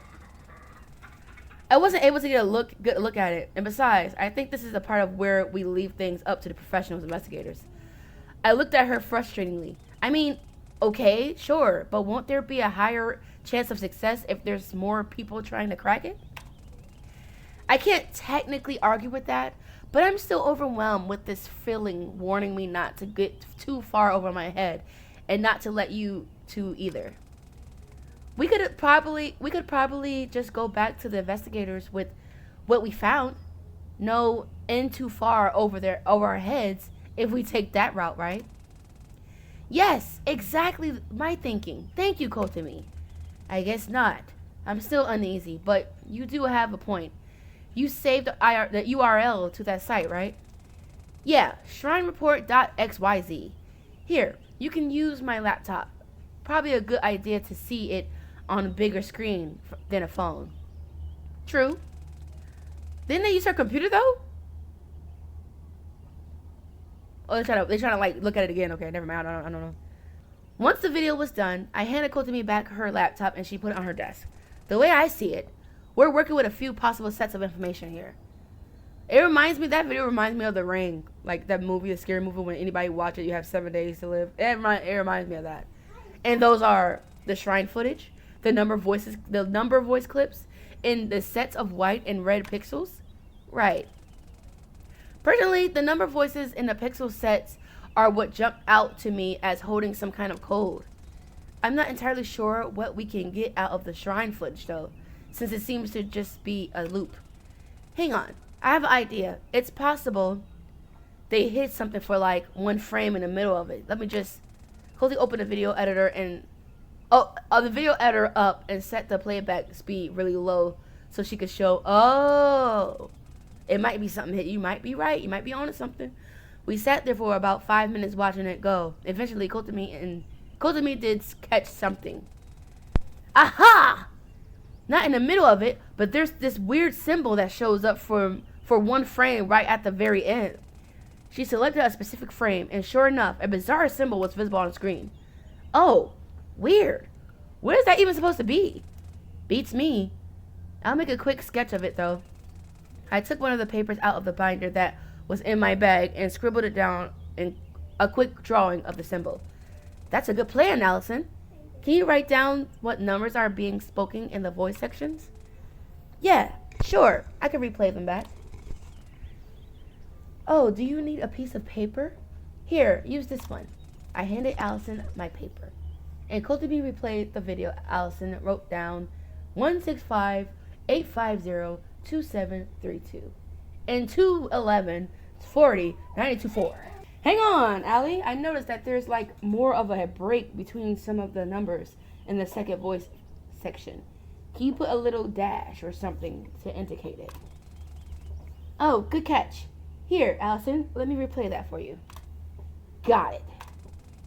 I wasn't able to get a good look at it, and besides, I think this is a part of where we leave things up to the professional investigators. I looked at her frustratingly. I mean, okay, sure, but won't there be a higher chance of success if there's more people trying to crack it? I can't technically argue with that, but I'm still overwhelmed with this feeling warning me not to get too far over my head and not to let you two either. We could probably just go back to the investigators with what we found. No in too far over our heads if we take that route, right? Yes, exactly my thinking. Thank you, Kotami. I guess not. I'm still uneasy, but you do have a point. You saved the URL to that site, right? Yeah, shrinereport.xyz. Here, you can use my laptop. Probably a good idea to see it on a bigger screen than a phone. True. Didn't they use her computer though? Oh, they're trying to like look at it again. Okay, never mind. I don't know. Once the video was done, I handed Kotami back her laptop and she put it on her desk. The way I see it, we're working with a few possible sets of information here. That video reminds me of The Ring, like that movie, the scary movie. When anybody watch it, you have 7 days to live. It reminds me of that. And those are the shrine footage, the number of voice clips, and the sets of white and red pixels. Right. Personally, the number of voices in the pixel sets are what jumped out to me as holding some kind of code. I'm not entirely sure what we can get out of the shrine footage though, since it seems to just be a loop. Hang on, I have an idea. It's possible they hid something for like one frame in the middle of it. Let me just quickly open the video editor and the video editor up and set the playback speed really low so she could show. Oh, it might be something hit. You might be right. You might be onto something. We sat there for about 5 minutes watching it go. Eventually, Kotami did catch something. Aha! Not in the middle of it, but there's this weird symbol that shows up for one frame right at the very end. She selected a specific frame, and sure enough, a bizarre symbol was visible on the screen. Oh, weird. What is that even supposed to be? Beats me. I'll make a quick sketch of it, though. I took one of the papers out of the binder that was in my bag and scribbled it down in a quick drawing of the symbol. That's a good plan, Allison. Can you write down what numbers are being spoken in the voice sections? Yeah, sure. I can replay them back. Oh, do you need a piece of paper? Here, use this one. I handed Allison my paper. And Kotami replayed the video. Allison wrote down 165-850-2732 and 211-40-924. Hang on, Allie. I noticed that there's like more of a break between some of the numbers in the second voice section. Can you put a little dash or something to indicate it? Oh, good catch. Here, Allison, let me replay that for you. Got it.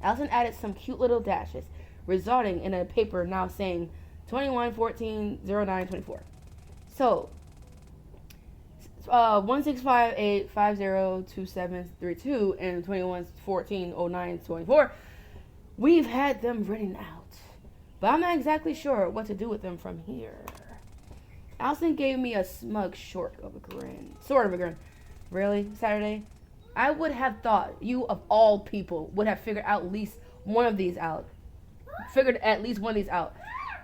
Allison added some cute little dashes, resulting in a paper now saying 21-14-09-24. So, 165-850-2732 and 21-14-09-24. We've had them written out. but I'm not exactly sure what to do with them from here. Allison gave me a smug sort of a grin. Really, Saturday? I would have thought you, of all people, would have figured at least one of these out.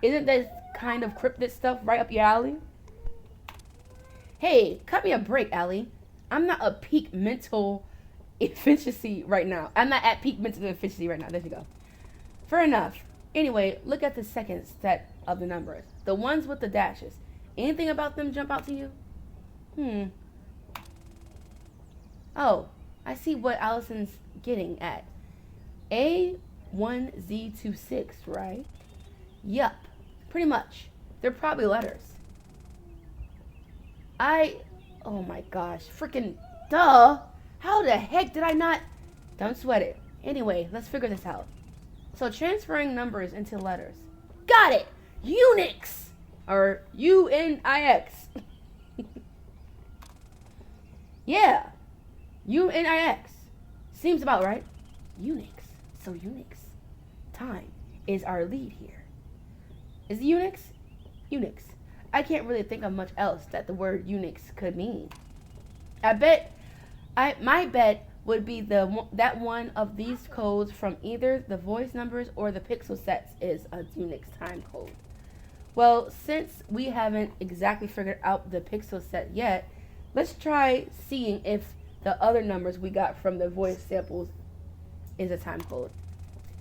Isn't that kind of cryptid stuff right up your alley? Hey, cut me a break, Allie. I'm not at peak mental efficiency right now. There you go. Fair enough. Anyway, look at the second set of the numbers. The ones with the dashes. Anything about them jump out to you? Oh, I see what Allison's getting at. A1Z26, right? Yup, pretty much. They're probably letters. Oh my gosh, freaking duh. How the heck did I not? Don't sweat it. Anyway, let's figure this out. So transferring numbers into letters. Got it! Unix! Or UNIX. Yeah. UNIX. Seems about right. Unix. So Unix. Time is our lead here. Is it Unix? Unix. I can't really think of much else that the word Unix could mean. My bet would be that one of these codes from either the voice numbers or the pixel sets is a Unix time code. Well, since we haven't exactly figured out the pixel set yet, let's try seeing if the other numbers we got from the voice samples is a time code.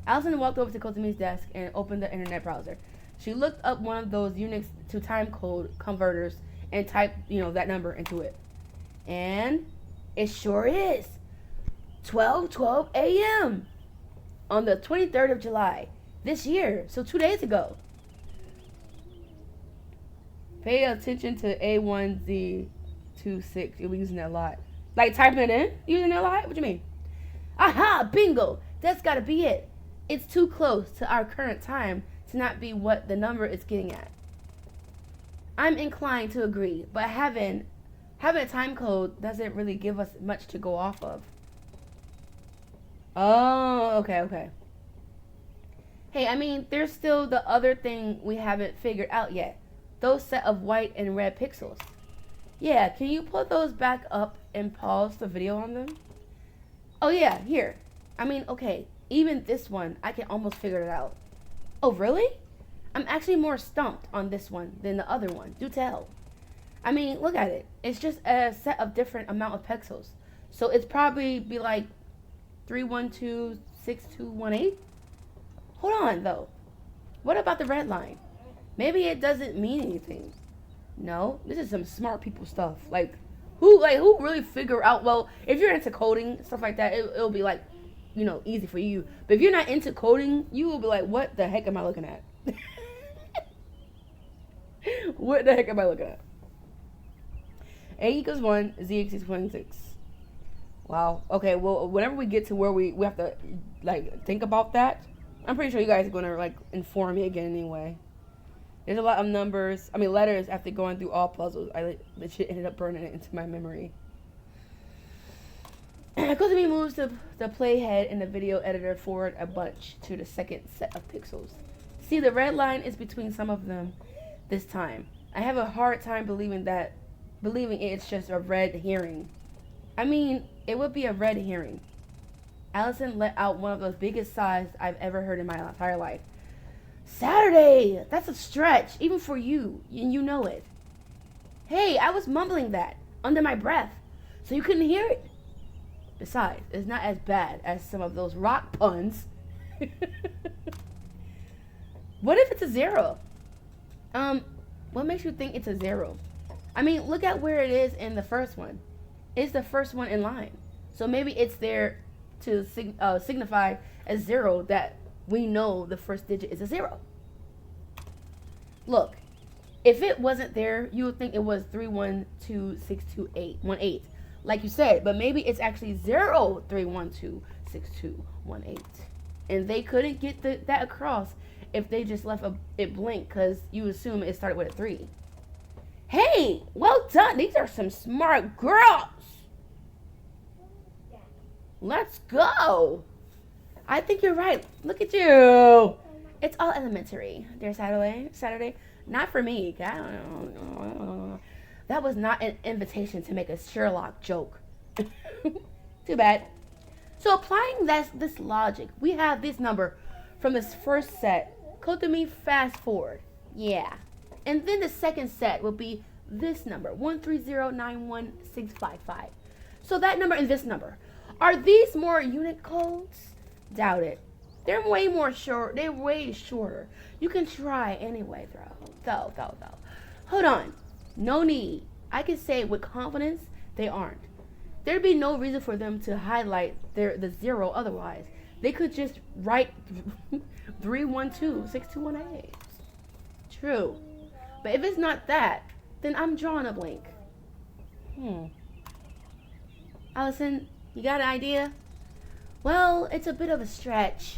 Allison walked over to COZYKIWIBEAR's desk and opened the internet browser. She looked up one of those Unix to time code converters and typed, that number into it. And it sure is 12:12 a.m. on the 23rd of July this year, so 2 days ago. Pay attention to A1Z26. You'll be using that a lot. Like typing it in? Using it a lot? What do you mean? Aha! Bingo! That's gotta be it. It's too close to our current time to not be what the number is getting at. I'm inclined to agree, but having a time code doesn't really give us much to go off of. Oh, okay. Hey, I mean, there's still the other thing we haven't figured out yet. Those set of white and red pixels. Yeah, can you put those back up and pause the video on them? Oh yeah, here. I mean, okay, even this one, I can almost figure it out. Oh, really? I'm actually more stumped on this one than the other one. Do tell. I mean, look at it. It's just a set of different amount of pixels. So it's probably be like 3126218. Hold on, though. What about the red line? Maybe it doesn't mean anything. No, this is some smart people stuff. Who really figure out? Well, if you're into coding stuff like that, it'll be like, easy for you. But if you're not into coding, you will be like, what the heck am I looking at? What the heck am I looking at? A equals 1, Z equals 26. Wow. Okay, well, whenever we get to where we have to, think about that, I'm pretty sure you guys are going to, inform me again anyway. There's a lot of letters after going through all puzzles. I legit ended up burning it into my memory. COZYKIWIBEAR moves the playhead in the video editor forward a bunch to the second set of pixels. See, the red line is between some of them this time. I have a hard time believing it's just a red herring. I mean, it would be a red herring. Allison let out one of those biggest sighs I've ever heard in my entire life. Saturday! That's a stretch, even for you, and you know it. Hey, I was mumbling that, under my breath, so you couldn't hear it. Besides, it's not as bad as some of those rock puns. What if it's a 0? What makes you think it's a 0? I mean, look at where it is in the first one. It's the first one in line. So maybe it's there to signify a 0 that we know the first digit is a 0. Look, if it wasn't there, you would think it was 3126218, like you said, but maybe it's actually 03126218, and they couldn't get that across if they just left it blank, because you assume it started with a 3. Hey, well done. These are some smart girls. Let's go. I think you're right. Look at you. It's all elementary. Dear Saturday. Not for me. I don't know. That was not an invitation to make a Sherlock joke. Too bad. So applying this logic, we have this number from this first set. Kotomi, fast forward. Yeah. And then the second set will be this number, 130916555. So that number and this number. Are these more unit codes? Doubt it. They're way more short. They're way shorter. You can try anyway, though. Hold on. No need. I can say with confidence they aren't. There'd be no reason for them to highlight the zero otherwise. They could just write 3126218. True. But if it's not that, then I'm drawing a blank. Allison, you got an idea? Well, it's a bit of a stretch.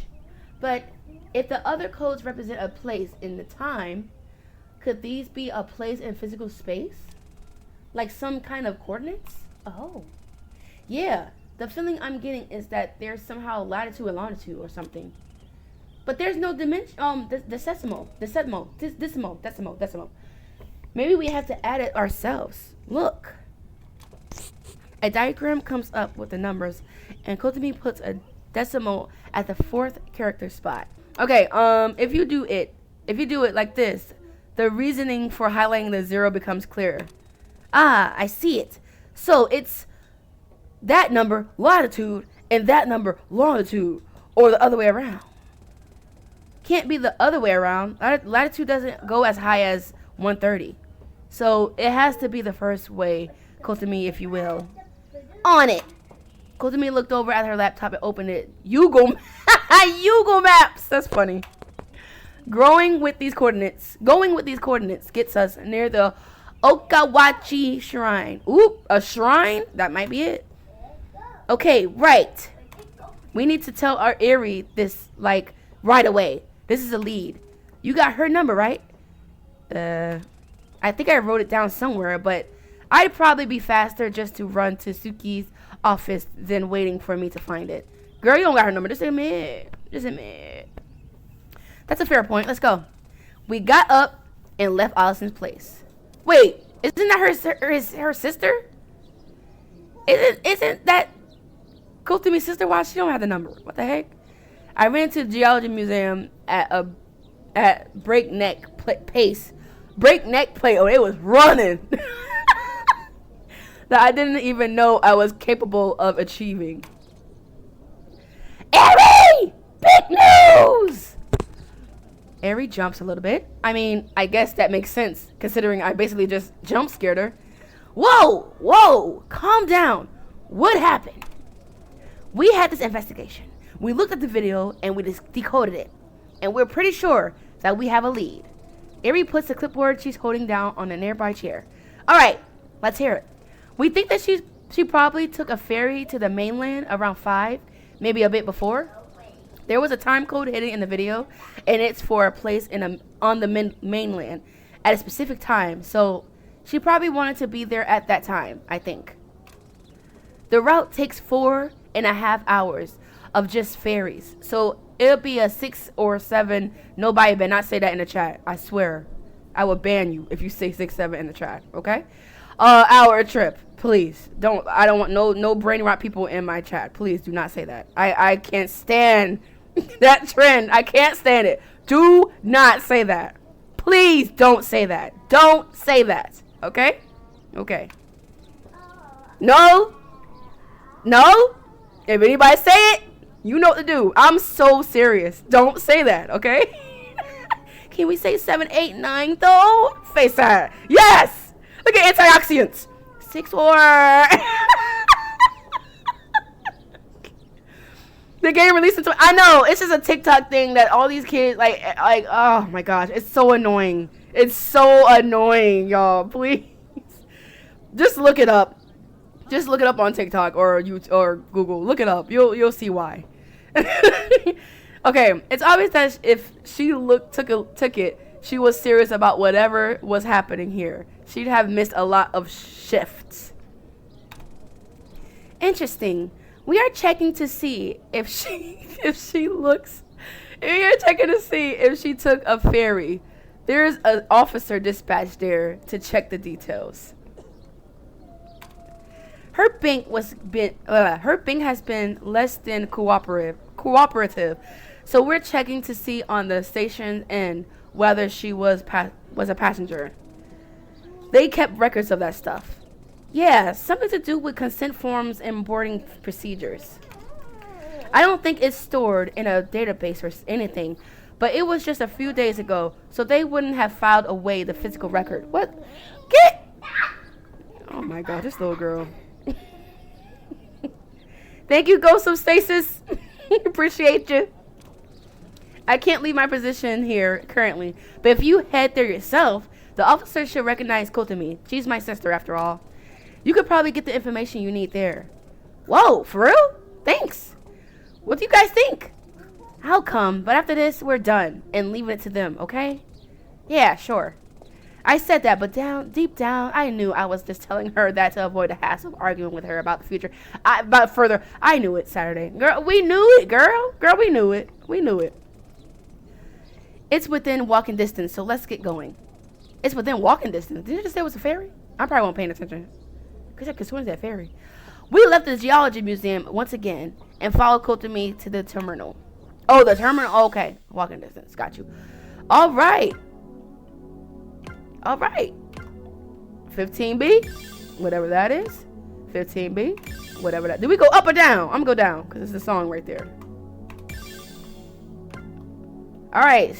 But if the other codes represent a place in the time, could these be a place in physical space? Like some kind of coordinates? Oh. Yeah, the feeling I'm getting is that there's somehow latitude and longitude or something. But there's no dimension, decimal. Maybe we have to add it ourselves. Look. A diagram comes up with the numbers, and Kotomi puts a decimal at the fourth character spot. Okay, if you do it like this, the reasoning for highlighting the zero becomes clearer. Ah, I see it. So it's that number, latitude, and that number, longitude, or the other way around. Can't be the other way around. Latitude doesn't go as high as 130. So it has to be the first way, Kotomi, if you will. On it. Kotomi looked over at her laptop and opened it. Google Maps. That's funny. Going with these coordinates gets us near the Okawachi Shrine. Oop, a shrine? That might be it. Okay, right. We need to tell our Eri this, like, right away. This is a lead. You got her number, right? I think I wrote it down somewhere, but I'd probably be faster just to run to Suki's office than waiting for me to find it. Girl, you don't got her number. Just admit. That's a fair point. Let's go. We got up and left Allison's place. Wait, isn't that her sister? Isn't that Kotomi's sister? Why she don't have the number? What the heck? I ran to the geology museum at breakneck pace. Oh, it was running. That I didn't even know I was capable of achieving. Eri! Big news! Eri jumps a little bit. I mean, I guess that makes sense, considering I basically just jump scared her. Whoa! Calm down. What happened? We had this investigation. We looked at the video, and we just decoded it. And we're pretty sure that we have a lead. Eri puts the clipboard she's holding down on a nearby chair. Alright, let's hear it. We think that she probably took a ferry to the mainland around 5, maybe a bit before. There was a time code hidden in the video, and it's for a place on the mainland at a specific time. So she probably wanted to be there at that time, I think. The route takes 4.5 hours of just ferries. So it'll be a 6 or 7. Nobody better not say that in the chat. I swear. I will ban you if you say 6, 7 in the chat. Okay? Hour trip. Please. I don't want no brain rot people in my chat. Please do not say that. I can't stand that trend. I can't stand it. Do not say that. Please don't say that. Don't say that. Okay? Okay. No. If anybody say it, you know what to do. I'm so serious. Don't say that, okay? Can we say 7, 8, 9 though? Face that. Yes! Look at antioxidants. 6 or the game released in I know, it's just a TikTok thing that all these kids like oh my gosh, it's so annoying. It's so annoying, y'all. Please. Just look it up. Just look it up on TikTok or YouTube or Google. Look it up. You'll see why. Okay, it's obvious that if she took it, she was serious about whatever was happening here. She'd have missed a lot of shifts. Interesting. We are checking to see if she looks You're checking to see if she took a ferry. There's an officer dispatched there to check the details. Her bank has been less than cooperative. So we're checking to see on the station and whether she was a passenger. They kept records of that stuff. Yeah, something to do with consent forms and boarding procedures. I don't think it's stored in a database or anything, but it was just a few days ago, so they wouldn't have filed away the physical record. What? Get! Oh my god, this little girl. Thank you, Ghost of Stasis. Appreciate you. I can't leave my position here currently, but if you head there yourself, the officer should recognize Kotomi. She's my sister after all. You could probably get the information you need there. Whoa, for real? Thanks. What do you guys think? I'll come, but after this, we're done and leaving it to them, okay? Yeah, sure. I said that, but deep down, I knew I was just telling her that to avoid the hassle of arguing with her about the future. I knew it, Saturday. Girl, we knew it, girl. Girl, we knew it. We knew it. It's within walking distance, so let's get going. It's within walking distance. Did you just say it was a ferry? I probably won't pay attention. Because when is that ferry? We left the geology museum once again and followed Kotomi to the terminal. Oh, the terminal? Okay. Walking distance. Got you. All right. All right. 15B. Whatever that is. 15B. Whatever that. Did we go up or down? I'm going to go down because it's the song right there. All right.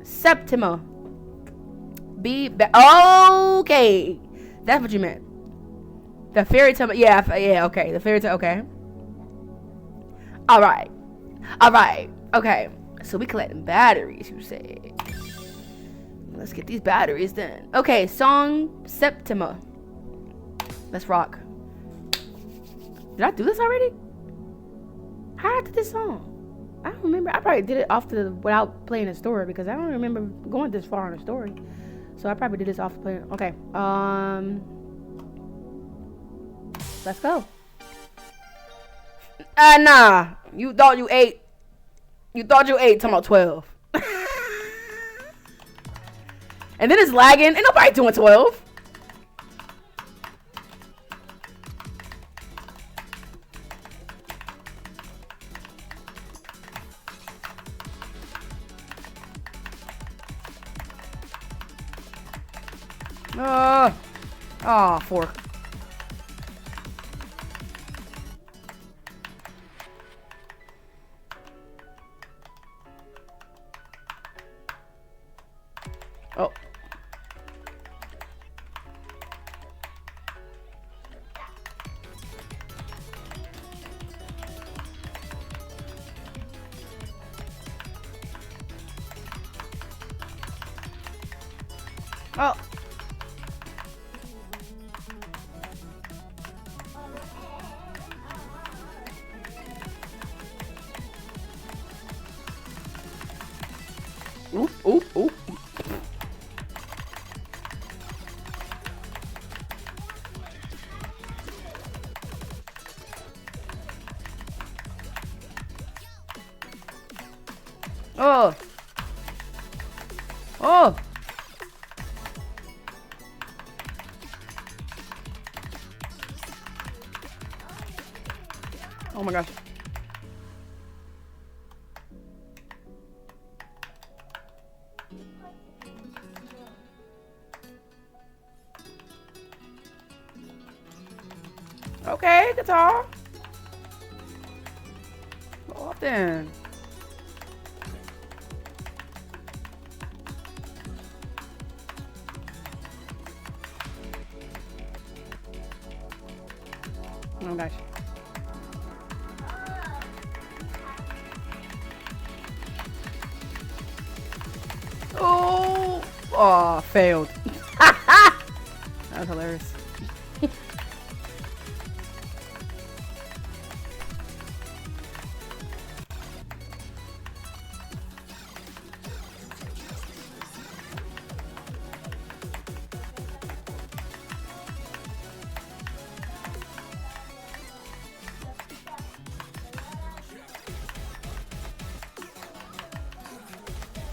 Septima. B. Okay. That's what you meant. The fairy tale. Yeah, okay. The fairy tale. Okay. All right. All right. Okay. So we collecting batteries, you say. Let's get these batteries then. Okay, song Septima. Let's rock. Did I do this already? How did I do this song? I don't remember. I probably did it without playing the story because I don't remember going this far in the story. So I probably did this off the play. Okay. Let's go. Nah. You thought you ate. You thought you ate. Talking about 12. And then it's lagging. Ain't nobody doing 12. Fork. Oh. Oh. Oop, oop, oop. Oh. Oh. Oh my gosh. Okay, guitar. Go off then. Oh gosh. Oh, failed. That was hilarious.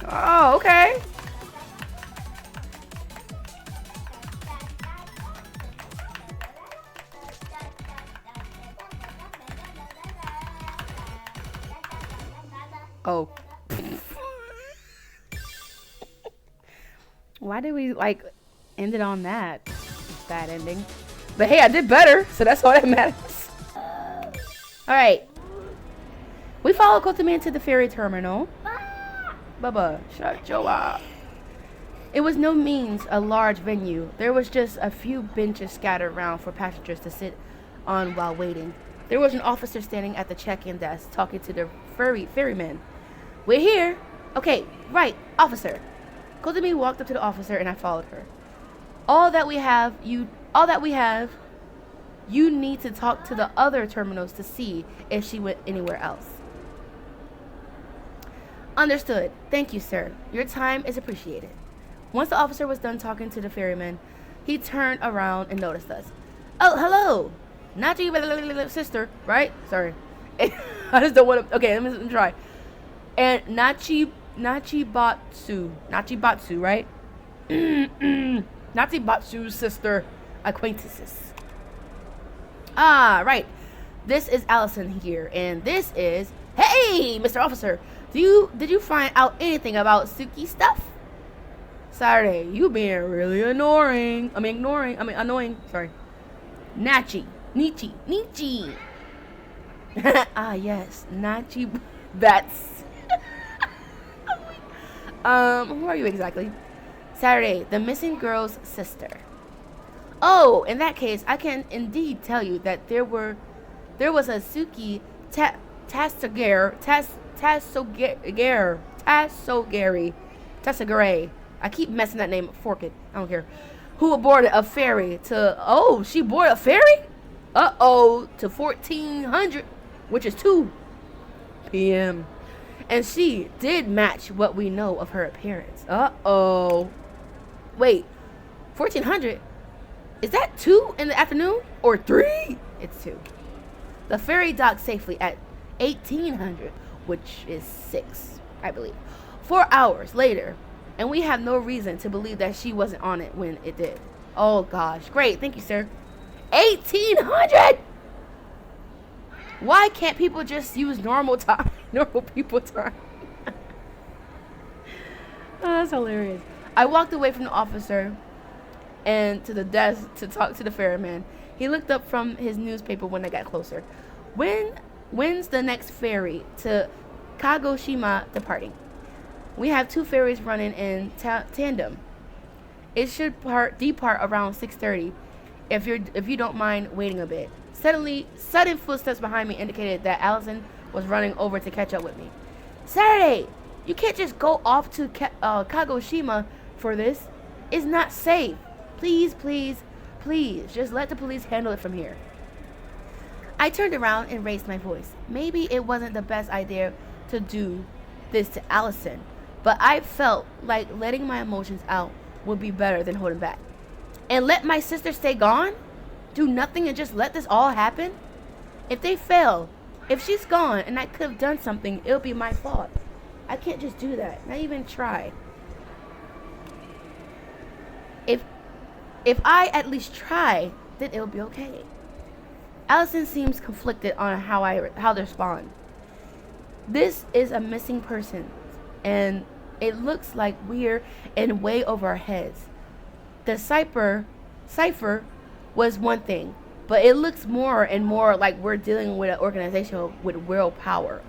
Oh, okay. Oh. Why did we, like, end it on that bad ending? But hey, I did better, so that's all that matters. Alright. We follow Kotoman to the ferry terminal. Bubba, shut your mouth. It was no means a large venue. There was just a few benches scattered around for passengers to sit on while waiting. There was an officer standing at the check-in desk talking to the ferryman. We're here. Okay, right, officer. Kotomi walked up to the officer and I followed her. All that we have, you need to talk to the other terminals to see if she went anywhere else. Understood. Thank you, sir. Your time is appreciated. Once the officer was done talking to the ferryman, he turned around and noticed us. Oh, hello. Nachi sister, right? Sorry. I just don't want to. Okay, let me try. And Nachi Batsu, right? Nachi Batsu's sister acquaintances. Ah, right. This is Allison here, and this is... Hey, Mr. Officer, did you find out anything about Suki stuff? Saturday, you being really annoying. Annoying. Sorry. Nichi. Ah, yes, Nachi. That's... who are you exactly? Saturday, the missing girl's sister. Oh, in that case, I can indeed tell you that there was a Suki Tassogare. I keep messing that name up. Fork it. I don't care. Who aborted a ferry to... Oh, she boarded a ferry? Uh-oh. To 1400, which is 2 p.m. And she did match what we know of her appearance. Uh-oh. Wait. 1400? Is that 2 in the afternoon? Or 3? It's 2. The ferry docked safely at 1800, which is 6, I believe. 4 hours later, and we have no reason to believe that she wasn't on it when it did. Oh gosh, great, thank you, sir. 1800! Why can't people just use normal time, normal people time? Oh, that's hilarious. I walked away from the officer and to the desk to talk to the ferryman. He looked up from his newspaper when I got closer. When's the next ferry to Kagoshima departing? We have 2 ferries running in tandem. It should depart around 6:30 if you don't mind waiting a bit. Sudden footsteps behind me indicated that Allison was running over to catch up with me. Saturday, you can't just go off to Kagoshima for this. It's not safe. Please, just let the police handle it from here. I turned around and raised my voice. Maybe it wasn't the best idea to do this to Allison, but I felt like letting my emotions out would be better than holding back. And let my sister stay gone? Do nothing and just let this all happen? If they fail, if she's gone and I could have done something, it'll be my fault. I can't just do that, not even try. If I at least try, then it'll be okay. Allison seems conflicted on how to respond. This is a missing person, and it looks like we're in way over our heads. The cipher was one thing, but it looks more and more like we're dealing with an organization with real power.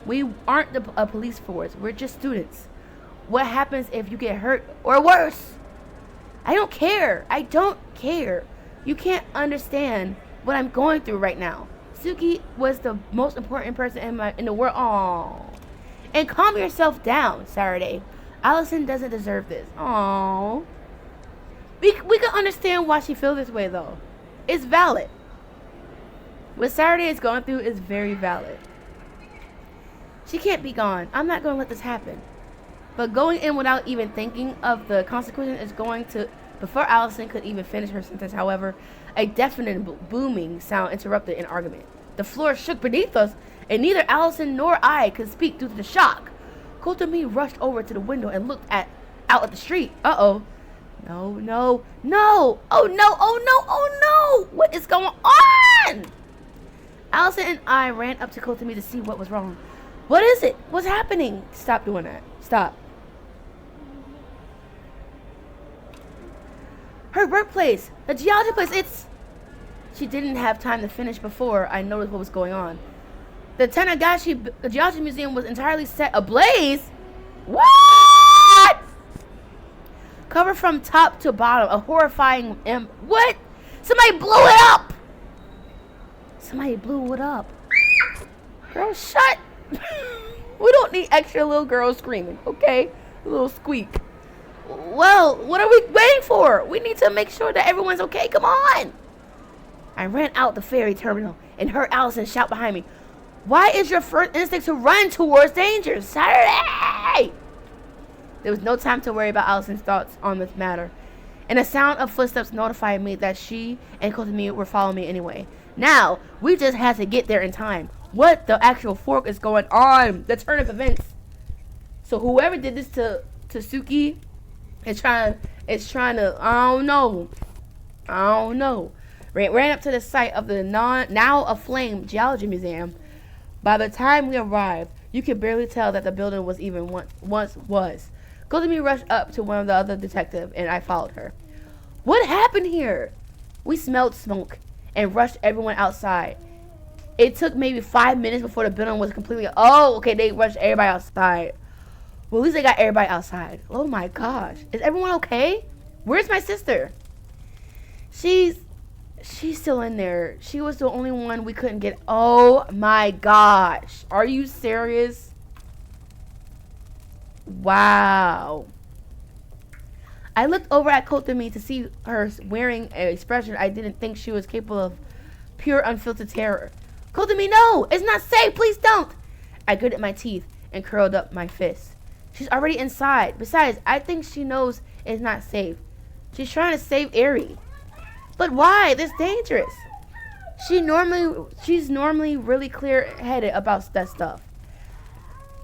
We aren't a police force. We're just students. What happens if you get hurt or worse? I don't care. You can't understand what I'm going through right now. Suki was the most important person in the world. Aww. And calm yourself down, Saturday. Allison doesn't deserve this. Aww. We can understand why she feels this way, though. It's valid. What Saturday is going through is very valid. She can't be gone. I'm not going to let this happen. But going in without even thinking of the consequences is going to... Before Allison could even finish her sentence, however, a deafening booming sound interrupted an argument. The floor shook beneath us, and neither Allison nor I could speak due to the shock. Kotomi rushed over to the window and looked out at the street. Uh-oh. No, no, no. Oh, no, oh, no, oh, no. What is going on? Allison and I ran up to Kotomi to see what was wrong. What is it? What's happening? Stop doing that. Stop. Her workplace. The geology place. It's... She didn't have time to finish before I noticed what was going on. The Tanagashi Geology Museum was entirely set ablaze. What? Covered from top to bottom. A horrifying... What? Somebody blew it up. Somebody blew it up. Girl, shut. We don't need extra little girls screaming, okay? A little squeak. Well, what are we waiting for? We need to make sure that everyone's okay. Come on. I ran out the ferry terminal and heard Allison shout behind me. Why is your first instinct to run towards danger? Saturday! There was no time to worry about Allison's thoughts on this matter, and a sound of footsteps notified me that she and Kotomi were following me anyway. Now, we just had to get there in time. What the actual fork is going on? The turn of events. So whoever did this to Suki is trying to, I don't know. Ran up to the site of the now aflame Geology Museum. By the time we arrived, you could barely tell that the building was even once was. Kotomi rushed up to one of the other detectives, and I followed her. What happened here? We smelled smoke and rushed everyone outside. It took maybe 5 minutes before the building was completely... Oh, okay, they rushed everybody outside. Well, at least they got everybody outside. Oh my gosh. Is everyone okay? Where's my sister? She's still in there. She was the only one we couldn't get. Oh my gosh. Are you serious? Wow. I looked over at Kotomi to see her wearing an expression I didn't think she was capable of. Pure, unfiltered terror. Kotomi, no! It's not safe! Please don't! I gritted my teeth and curled up my fists. She's already inside. Besides, I think she knows it's not safe. She's trying to save Eri. But why? That's dangerous. She's normally really clear-headed about that stuff.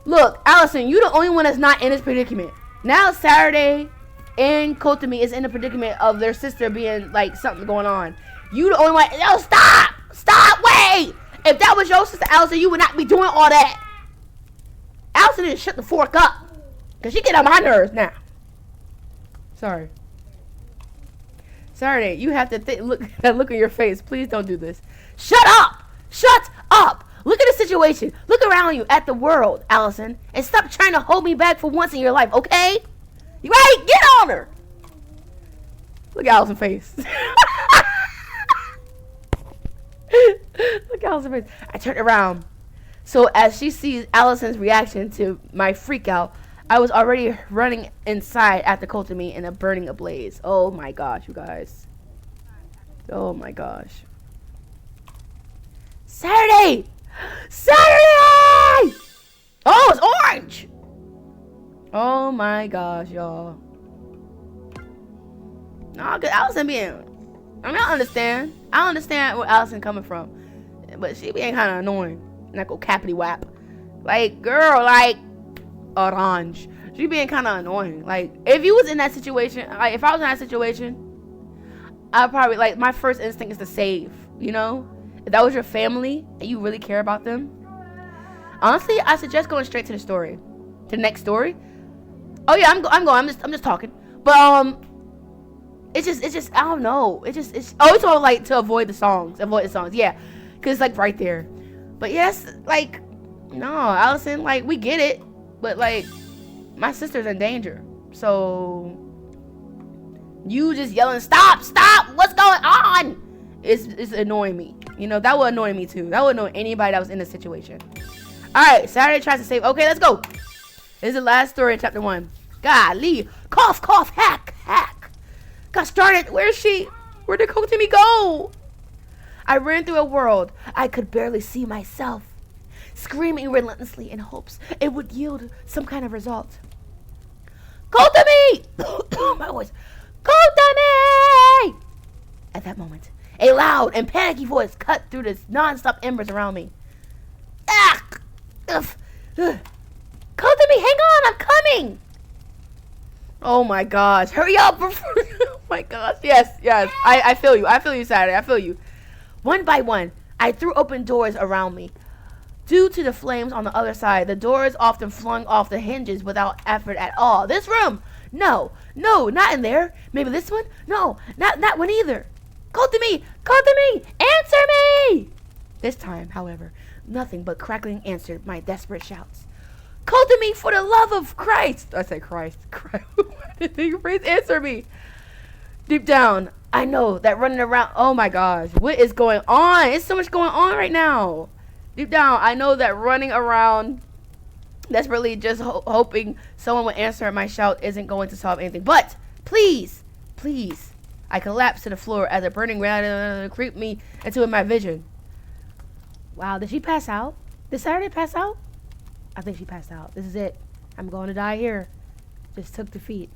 Look, Allison, you're the only one that's not in this predicament. Now Saturday and Kotomi is in the predicament of their sister being like something going on. You the only one. No, stop! Stop! Wait! If that was your sister, Allison, you would not be doing all that. Allison didn't shut the fork up. Because she get on my nerves now. Sorry. Saturday, you have to look on your face. Please don't do this. Shut up! Shut up! Look at the situation. Look around you at the world, Allison. And stop trying to hold me back for once in your life, okay? You right? Get on her! Look at Allison's face. Look at Allison's face. I turned around. So as she sees Allison's reaction to my freak out, I was already running inside after Kotomi in a burning ablaze. Oh my gosh, you guys. Oh my gosh. Saturday! Saturday! Oh, it's orange! Oh my gosh, y'all. No, cause Allison being... I mean, I understand where Allison coming from. But she being kind of annoying. Not go cappity whap. Like, girl, like... Orange. She being kind of annoying. Like, if you was in that situation, like, if I was in that situation, I'd probably, like, my first instinct is to save, you know? If that was your family and you really care about them. Honestly, I suggest going straight to the story. To the next story. Oh yeah, I'm just talking. But it's just I don't know. It's all like to avoid the songs. Yeah. Cause it's like right there. But yes, like no, Allison, like we get it. But like my sister's in danger. So you just yelling, stop, what's going on? It's annoying me. You know, that would annoy me too. That would annoy anybody that was in this situation. Alright, Saturday tries to save. Okay, let's go. This is the last story in chapter 1. Golly. Cough, hack. Got started. Where is she? Where did Kotomi go? I ran through a world I could barely see myself, screaming relentlessly in hopes it would yield some kind of result. Kotomi! My voice. Kotomi! At that moment, a loud and panicky voice cut through the non-stop embers around me. Kotomi, hang I'm coming. Oh my gosh. Hurry up. Oh my gosh. Yes. I feel you. I feel you, Saturday. I feel you. One by one, I threw open doors around me. Due to the flames on the other side, the doors often flung off the hinges without effort at all. This room! No, not in there. Maybe this one? No, not that one either. Call to me! Answer me! This time, however, nothing but crackling answered my desperate shouts. Call to me for the love of Christ! I said Christ. Please answer me. Deep down, I know that running around... Oh my gosh, what is going on? It's so much going on right now. Deep down, I know that running around desperately just hoping someone will answer my shout isn't going to solve anything. But, please, I collapsed to the floor as a burning red creeped me into my vision. Wow, did she pass out? Did Saturday pass out? I think she passed out. This is it. I'm going to die here. Just took defeat.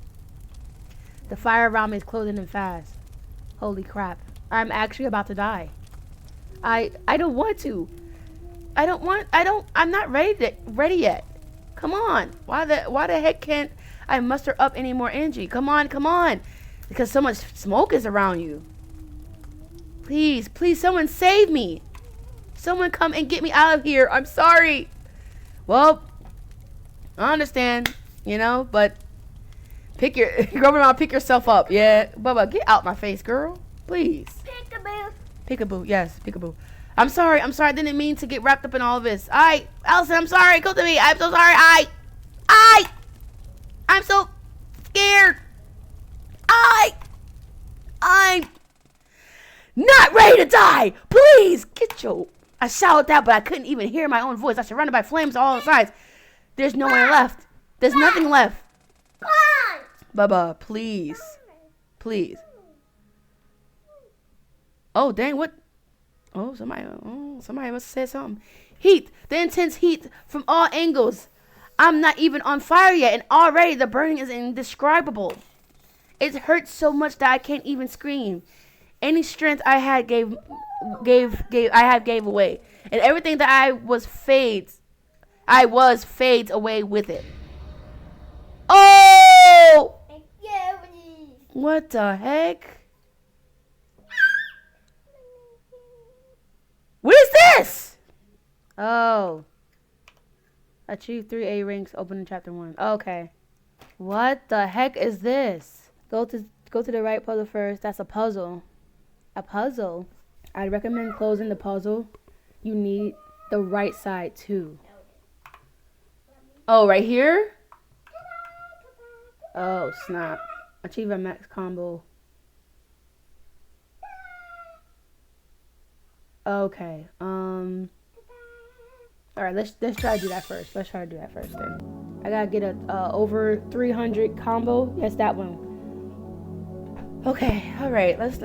The fire around me is closing in fast. Holy crap. I'm actually about to die. I don't want to. I'm not ready yet. Come on. Why the heck can't I muster up any more energy? Come on. Because so much smoke is around you. Please, someone save me. Someone come and get me out of here. I'm sorry. Well, I understand, but pick yourself up. Yeah, Bubba, get out my face, girl. Please. Peekaboo. Yes, peekaboo. I'm sorry. I didn't mean to get wrapped up in all of this. Allison, I'm sorry. Come to me. I'm so sorry. I'm so scared. I'm not ready to die. Please get your... I shouted that, but I couldn't even hear my own voice. I was surrounded by flames on all sides. There's no one left. There's nothing left. Bubba, please. Oh, dang, what? Oh, somebody must have said something. Heat, the intense heat from all angles. I'm not even on fire yet, and already the burning is indescribable. It hurts so much that I can't even scream. Any strength I had gave away, and everything that I was fades away with it. Oh! What the heck? What is this? Oh. Achieve 3 A ranks open in chapter 1. Okay. What the heck is this? Go to the right puzzle first. That's a puzzle. A puzzle? I'd recommend closing the puzzle. You need the right side too. Oh, right here? Oh, snap. Achieve a max combo. Okay. Alright, let's try to do that first. Then. I gotta get a over 300 combo. Yes, that one. Okay, alright, let's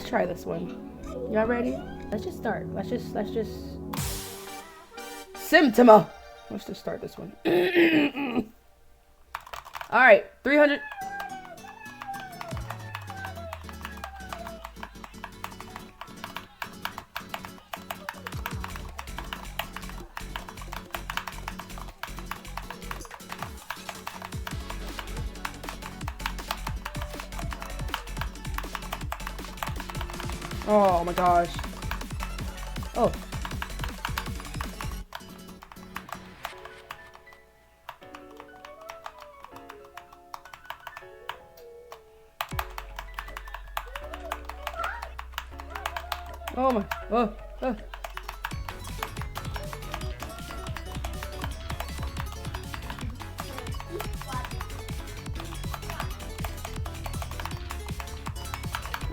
try this one. Y'all ready? Let's just start. Let's just Symptoma. Let's just start this one. Alright, 300. Oh my gosh. Oh. Oh my. Oh. Oh.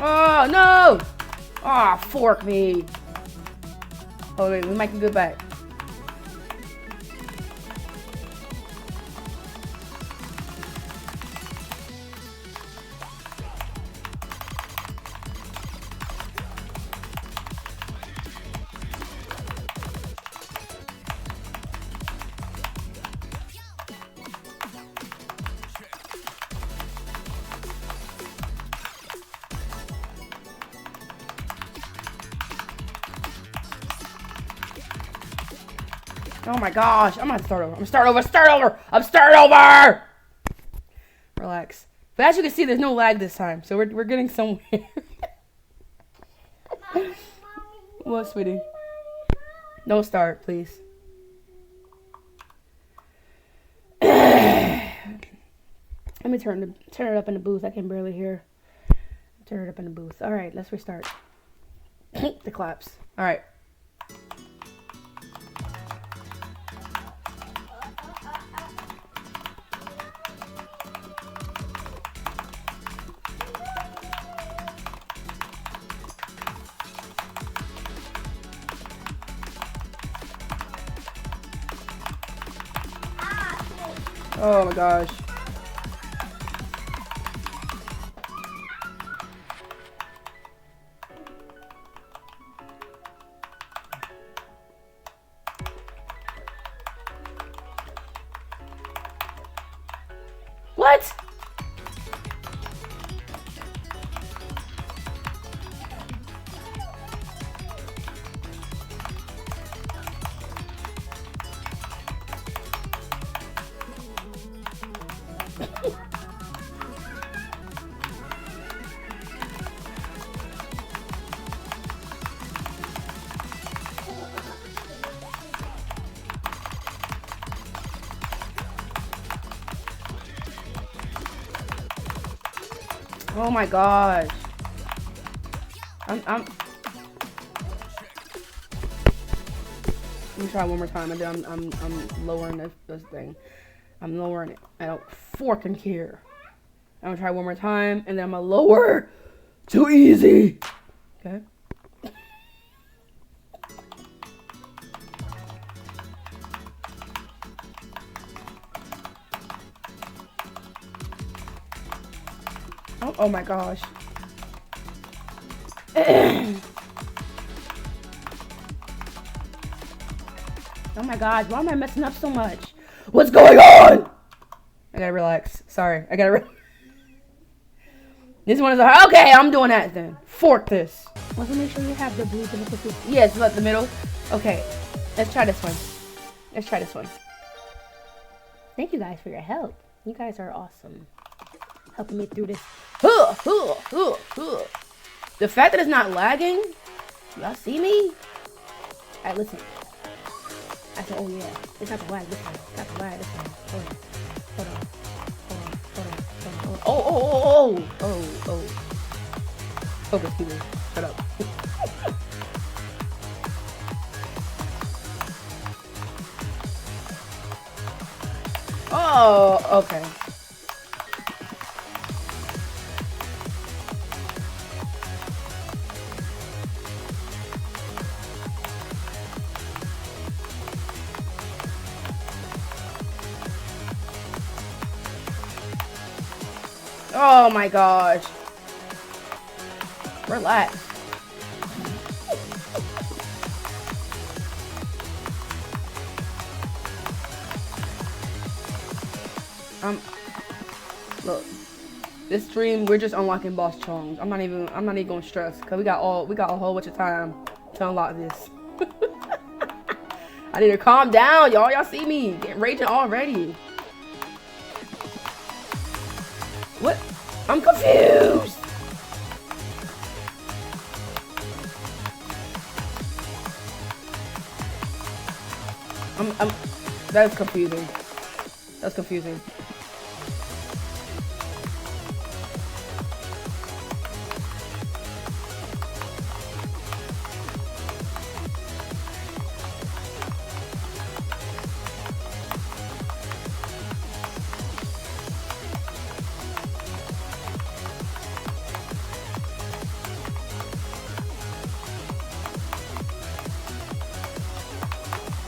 Oh no! Ah, oh, fork me. Oh wait, we might can go back. Oh my gosh. I'm gonna start over. I'm start over. Relax. But as you can see, there's no lag this time. So we're getting somewhere. What, sweetie? Don't start, please. Let me turn it up in the booth. I can barely hear. Turn it up in the booth. All right, let's restart. The claps. All right. Oh my gosh. What? Oh my gosh. Let me try one more time, and then I'm lowering this thing. I'm lowering it. I don't fucking care. I'm gonna try one more time, and then I'm gonna lower. Too easy. Okay. Oh my gosh. Oh my gosh, why am I messing up so much? What's going on? I gotta relax. Sorry, I gotta This one is okay, I'm doing that then. Fork this. Let's make sure you have the blue and the yes, let the middle. Okay, let's try this one. Let's try this one. Thank you guys for your help. You guys are awesome. Helping me through this. The fact that it's not lagging, y'all see me? Alright, listen. I said, oh yeah, it's not the lag this time. It's not the lag this time. Hold on. Oh. Focus, people. Shut up. Oh, okay. Oh my gosh. Relax. Look. This stream we're just unlocking boss chunks. I'm not even gonna stress because we got a whole bunch of time to unlock this. I need to calm down, y'all. Y'all see me getting raging already. What? I'm confused. That's confusing. That's confusing.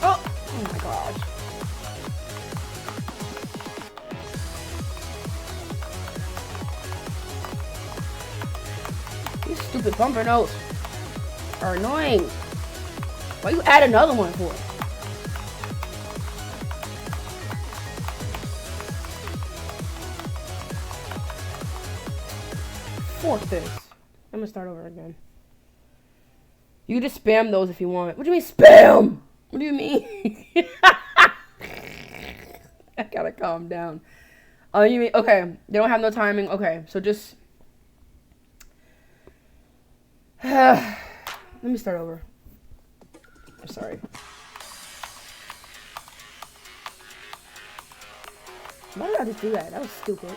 Oh my gosh. These stupid bumper notes are annoying. Why you add another one for? Fork this. I'm gonna start over again. You can just spam those if you want. What do you mean spam? What do you mean? I gotta calm down. Oh, you mean, okay, they don't have no timing. Okay, so just let me start over. I'm sorry. Why did I just do that? That was stupid.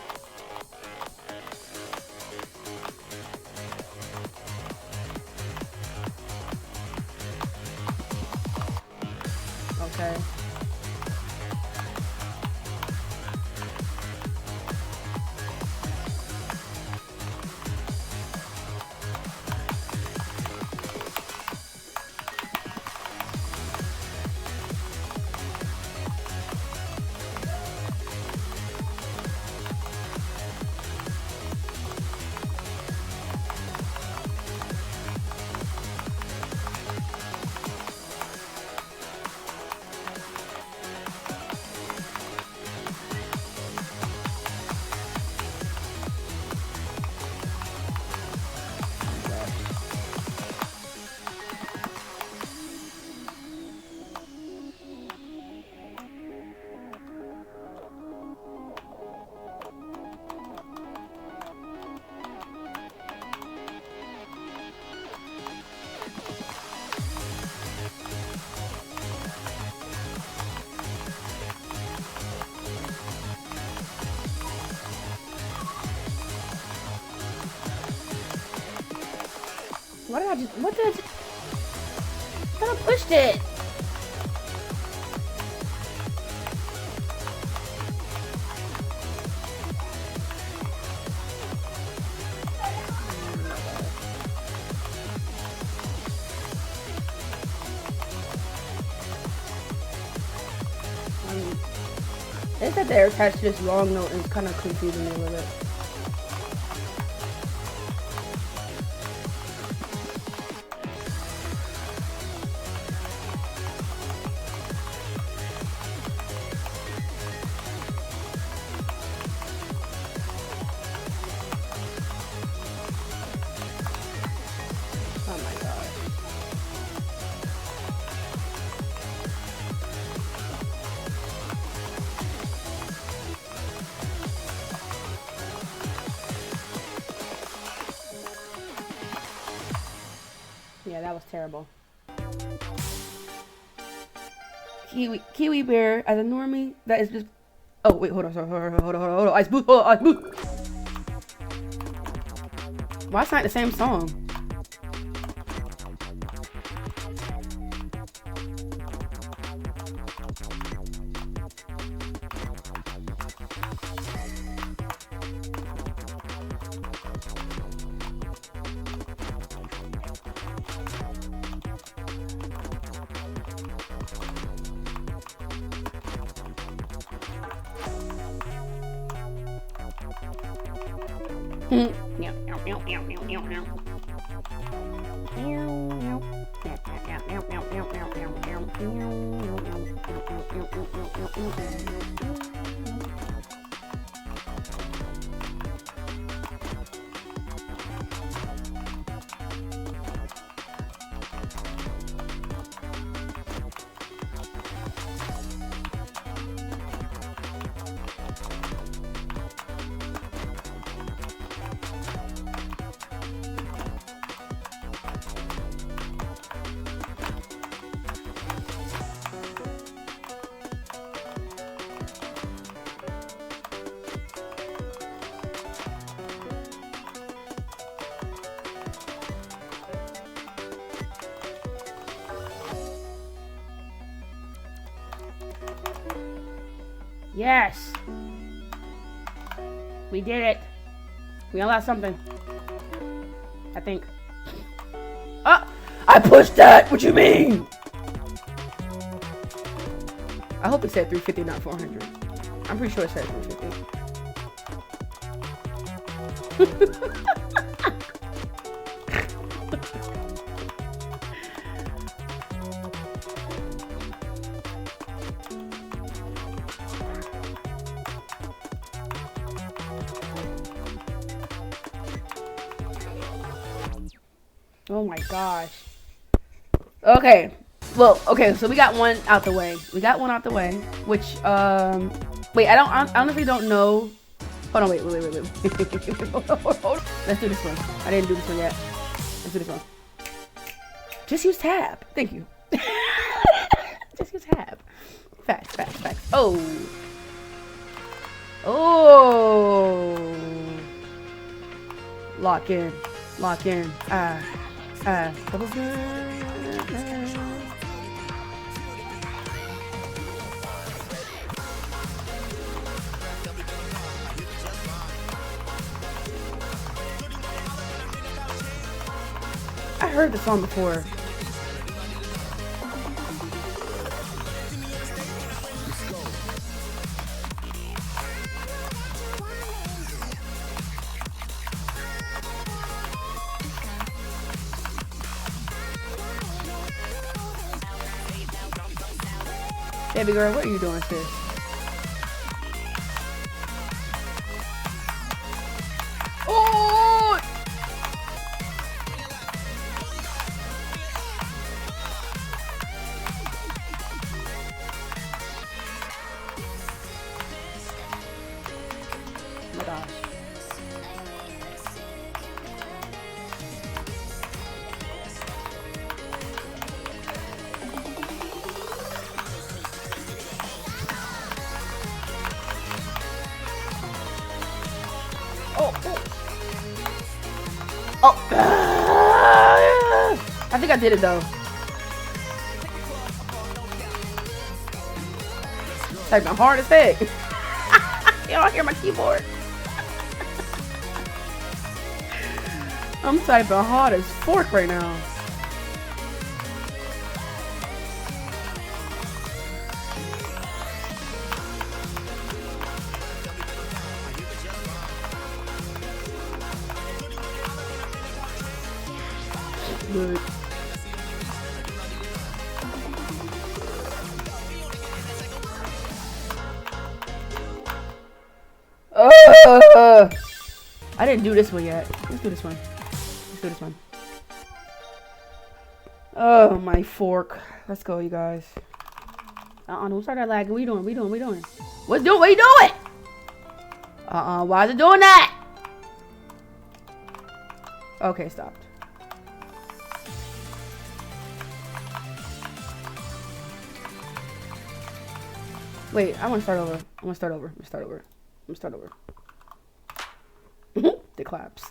Okay. Why did I just, what did I just, I thought I pushed it. It's that they're attached to this long note and it's kind of confusing me with it. Oh my god. Yeah, that was terrible. Kiwi Bear, as a normie, that is just. Oh wait, hold on, sorry, hold on. Ice boot, ice boot. Why it's not the same song? Yes! We did it! We unlocked something. I think. Ah! I pushed that! What you mean? I hope it said 350, not 400. I'm pretty sure it said 350. Oh my gosh. Okay, Well, okay, so we got one out the way. Which, wait, I honestly don't know. Hold on, wait. Hold on. Let's do this one. I didn't do this one yet. Let's do this one. Just use tab. Thank you. Just use tab. Facts. Oh. Lock in. I heard the song before. Baby girl, what are you doing, sis? Oh! Oh my gosh. I think I did it though. Typing hard as heck. Y'all hear my keyboard? I'm typing hard as fork right now. Good. I didn't do this one yet. Let's do this one. Oh, my fork. Let's go, you guys. Don't start that lagging. What you doing? What are you doing? Why is it doing that? Okay, stopped. Wait, I want to start over. I'm gonna start over. The claps.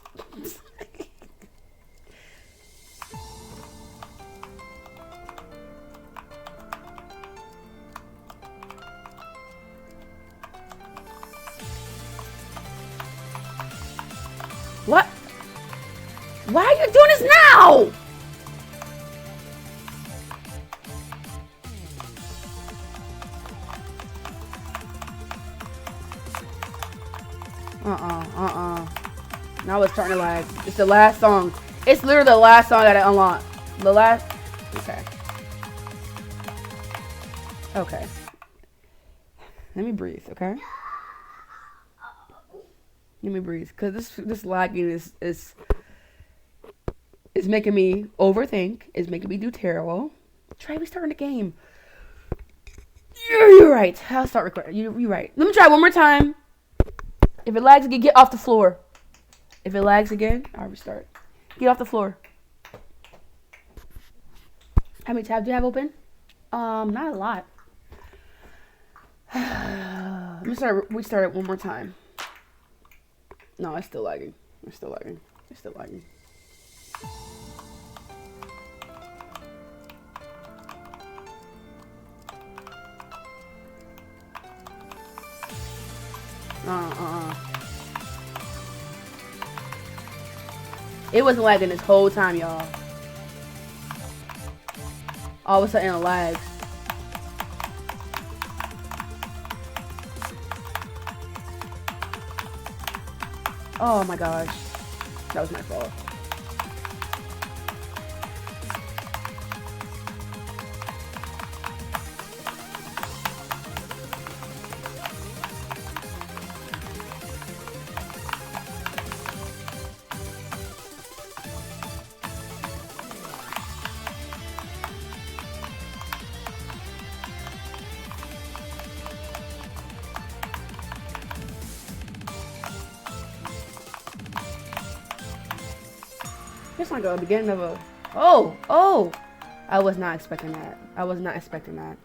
What? Why are you doing this now? Now it's starting to lag. It's the last song. It's literally the last song that I unlocked. Okay. Let me breathe, okay? Let me breathe. Cause this lagging is making me overthink. It's making me do terrible. Try restarting the game. You're right. I'll start recording. You're right. Let me try one more time. If it lags again, get off the floor. If it lags again, I'll restart. Get off the floor. How many tabs do you have open? Not a lot. Let me restart it one more time. No, it's still lagging. It's still lagging. It wasn't lagging this whole time, y'all. All of a sudden it lags. Oh my gosh. That was my fault. It's like a beginning of a... Oh! Oh! I was not expecting that. I was not expecting that.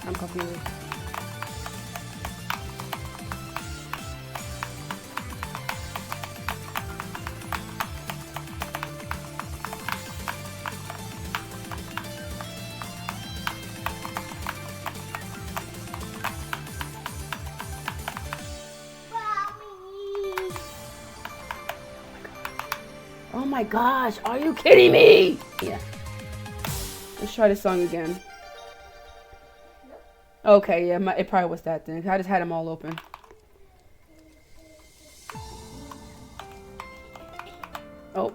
I'm confused. Oh my gosh, are you kidding me? Yeah. Let's try this song again. Okay, yeah, it probably was that then. I just had them all open. Oh.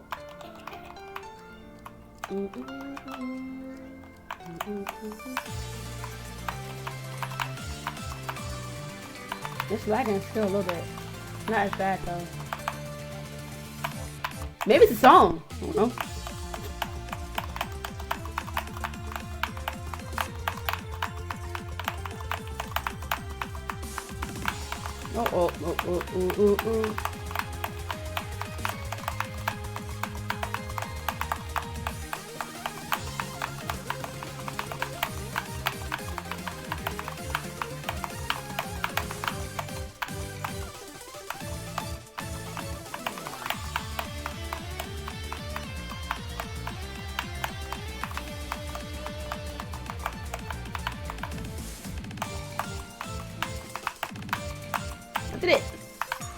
It's lagging still a little bit. Not as bad though. Maybe it's a song. I don't know. Oh.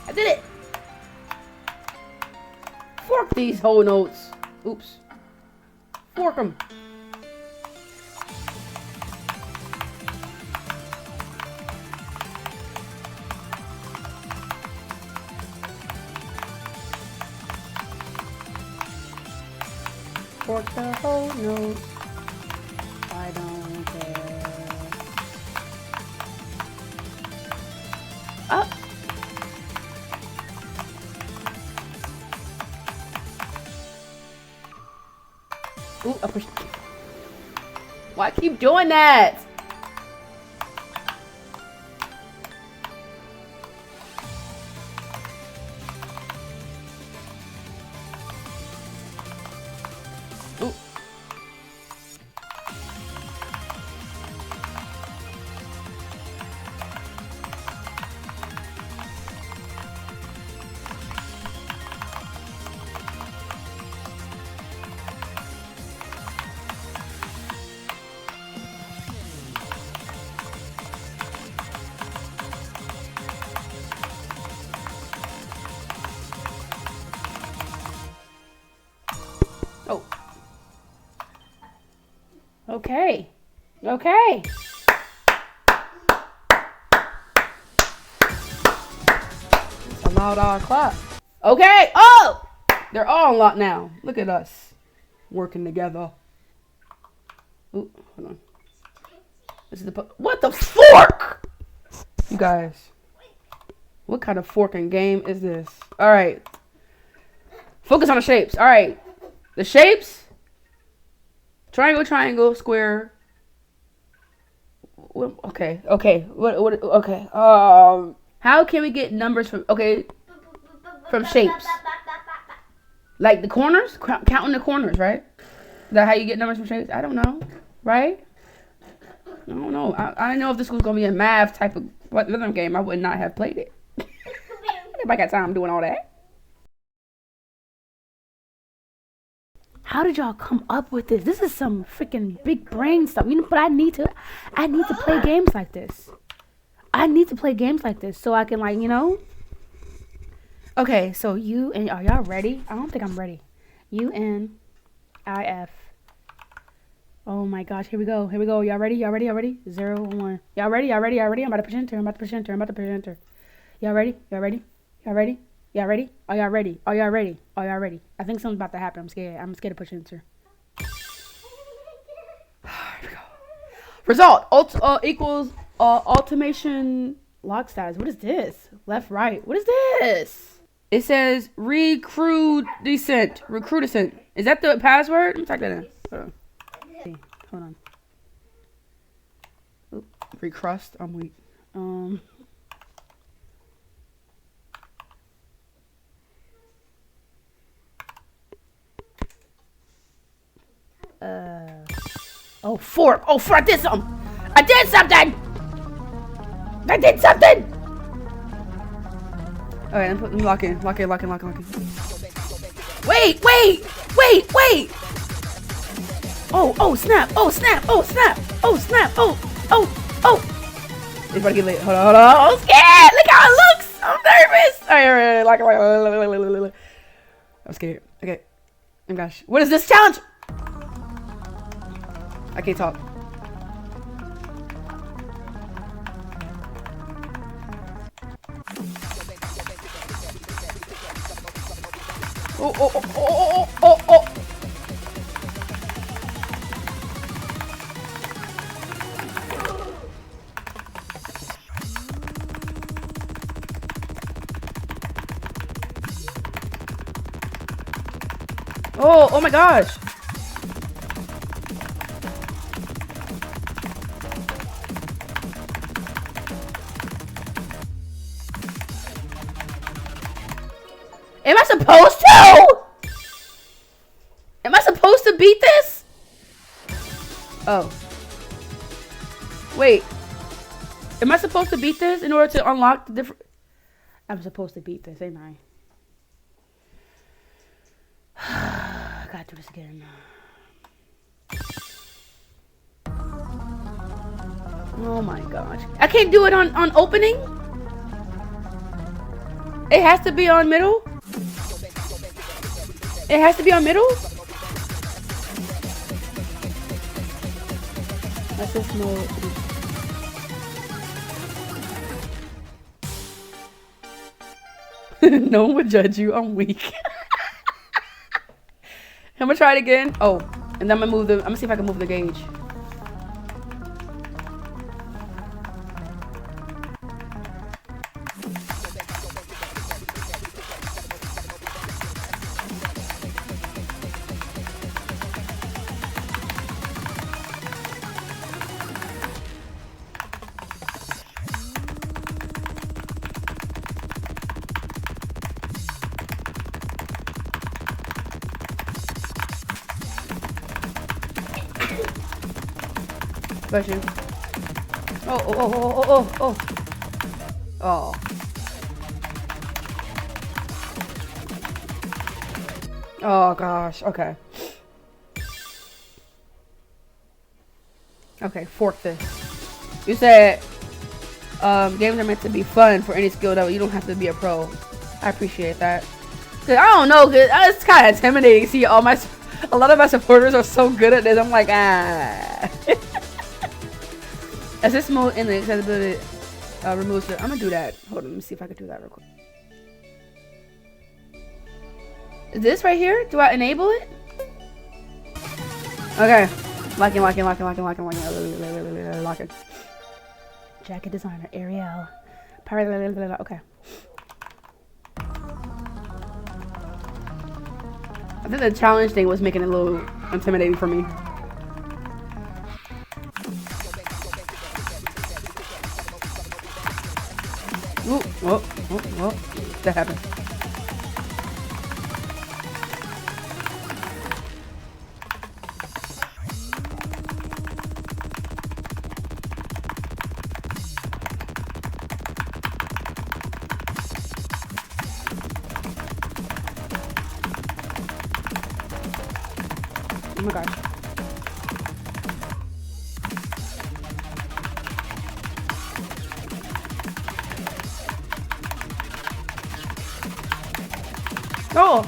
I did it! Fork these whole notes. Oops. Fork them. Fork the whole notes. I don't care. Up. Ooh, I pushed. Why keep doing that? Ooh. Oh. Okay. Okay. It's a loud clap. Okay. Oh! They're all unlocked now. Look at us. Working together. Ooh, hold on. This is the... What the fork? You guys. What kind of forking game is this? Alright. Focus on the shapes. Alright. The shapes. Triangle, triangle, square. Okay. Okay. How can we get numbers from... Okay. From shapes. Like the corners? Counting the corners, right? Is that how you get numbers from shapes? I don't know. Right? I don't know. I didn't know if this was going to be a math type of rhythm game. I would not have played it. If I got time doing all that. How did y'all come up with this? This is some freaking big brain stuff. You know, but I need to play games like this. I need to play games like this so I can, like, you know. Okay, so U and are y'all ready? I don't think I'm ready. UNIF. Oh my gosh, here we go. Y'all ready? 0, 1. Y'all ready? I'm about to push enter. Y'all ready? Are y'all ready? I think something's about to happen. I'm scared to push enter. Here we go. Result equals automation lock status. What is this? Left, right. What is this? It says recrudescent. Is that the password? Let me type that in. Hold on. Oop, concrete crust. I'm weak. Oh, four. Oh, four. I did something. I did something. I did something. All right, let me lock in. Lock in. Wait. Oh, snap. Oh, snap. Oh. It's about to get lit. Hold on. I'm scared. Look how it looks. I'm nervous. All right. Lock it. I'm scared. Okay. Oh, gosh. What is this challenge? I can't talk. Oh. Oh my gosh. Am I supposed to? Am I supposed to beat this? Oh. Wait. Am I supposed to beat this in order to unlock the different... I'm supposed to beat this, ain't I? I gotta do this again. Oh my gosh. I can't do it on opening? It has to be on middle? It has to be on middle? That's just no... No one would judge you. I'm weak. I'm gonna try it again. Oh, and then I'm gonna see if I can move the gauge. Bless you. Oh. Oh. Oh gosh. Okay. Okay, fork this. You said games are meant to be fun for any skill level. You don't have to be a pro. I appreciate that. Cause I don't know, cause it's kind of intimidating. See, a lot of my supporters are so good at this. I'm like, ah. Assist mode in the accessibility removes it. I'm gonna do that. Hold on, let me see if I can do that real quick. Is this right here? Do I enable it? Okay. Lock it. Jacket designer, Ariel. Okay. I think the challenge thing was making it a little intimidating for me. Oh, that happened. Oh my gosh. Oh!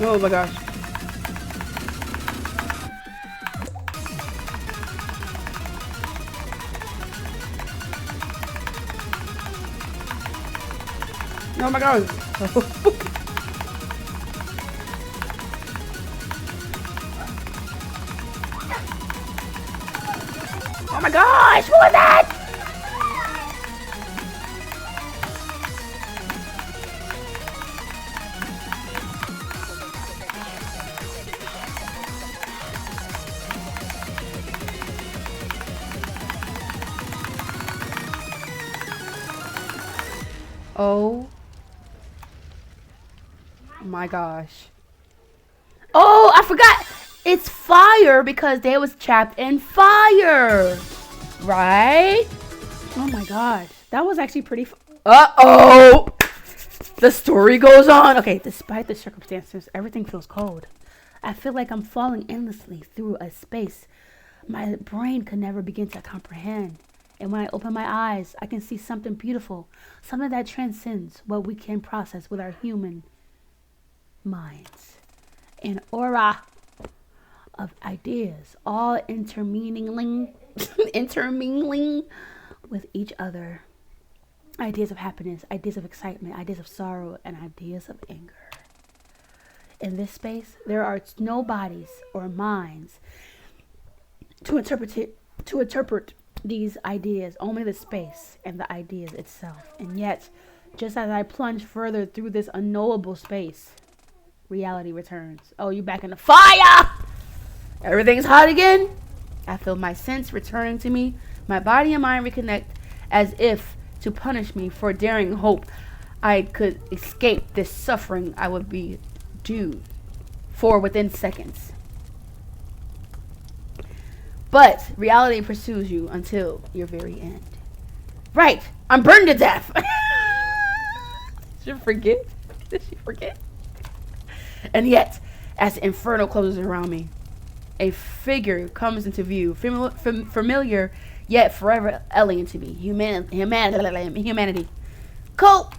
Oh my gosh. Oh my god. Oh my gosh, what was that? Oh my gosh. Oh, I forgot. It's fire because they was trapped in fire. Right? Oh my gosh. That was actually pretty uh-oh. The story goes on. Okay, despite the circumstances, everything feels cold. I feel like I'm falling endlessly through a space my brain could never begin to comprehend. And when I open my eyes, I can see something beautiful, something that transcends what we can process with our human minds. An aura of ideas, all intermingling with each other. Ideas of happiness, ideas of excitement, ideas of sorrow, and ideas of anger. In this space, there are no bodies or minds to interpret these ideas, only the space and the ideas itself. And yet, just as I plunge further through this unknowable space, reality returns. Oh, you back in the fire! Everything's hot again. I feel my sense returning to me. My body and mind reconnect as if to punish me for daring hope I could escape this suffering I would be due for within seconds. But reality pursues you until your very end. Right, I'm burned to death. Did she forget? Did she forget? And yet, as the inferno closes around me, a figure comes into view, familiar yet forever alien to me. Humanity. Cope!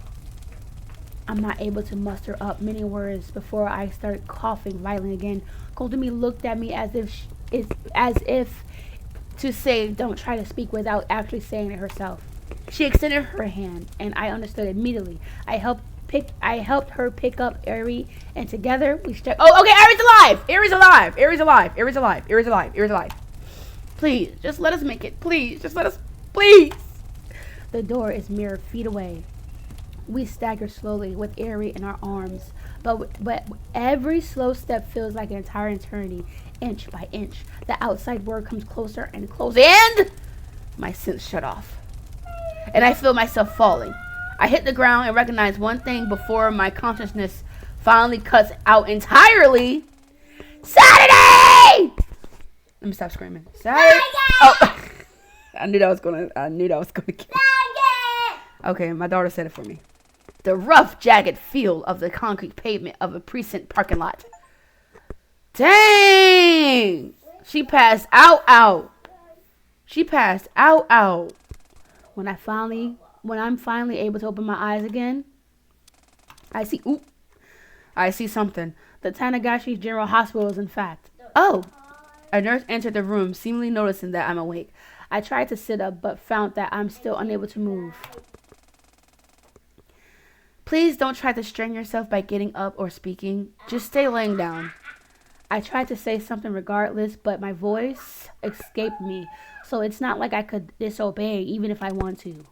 I'm not able to muster up many words before I start coughing violently again. Kotomi looked at me as if to say, don't try to speak, without actually saying it herself. She extended her hand, and I understood immediately. I helped her pick up Eri, and together we struck. Oh, okay, Eri's alive! Eri's alive! Eri's alive! Eri's alive! Eri's alive! Eri's alive! Please, just let us make it. Please, just let us. Please! The door is mere feet away. We stagger slowly with Eri in our arms, but every slow step feels like an entire eternity, inch by inch. The outside world comes closer and closer, and my sense shut off. And I feel myself falling. I hit the ground and recognize one thing before my consciousness finally cuts out entirely. Saturday! Let me stop screaming. Saturday! Oh, I knew that was gonna kill. Okay, my daughter said it for me. The rough, jagged feel of the concrete pavement of a precinct parking lot. Dang! She passed out. She passed out. When I'm finally able to open my eyes again, I see something. The Tanagashi General Hospital is in fact. Oh! A nurse entered the room, seemingly noticing that I'm awake. I tried to sit up, but found that I'm still unable to move. Please don't try to strain yourself by getting up or speaking. Just stay laying down. I tried to say something regardless, but my voice escaped me, so it's not like I could disobey even if I want to.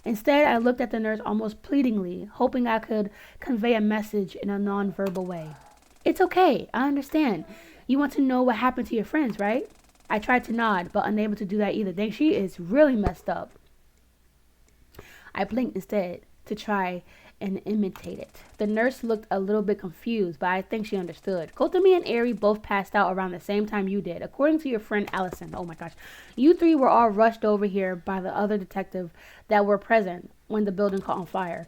Instead, I looked at the nurse almost pleadingly, hoping I could convey a message in a non-verbal way. It's okay, I understand. You want to know what happened to your friends, right? I tried to nod, but unable to do that either. Dang, she is really messed up. I blinked instead to try and imitate it. The nurse looked a little bit confused, but I think she understood. Kotomi and Eri both passed out around the same time you did. According to your friend Allison, oh my gosh, you three were all rushed over here by the other detective that were present when the building caught on fire.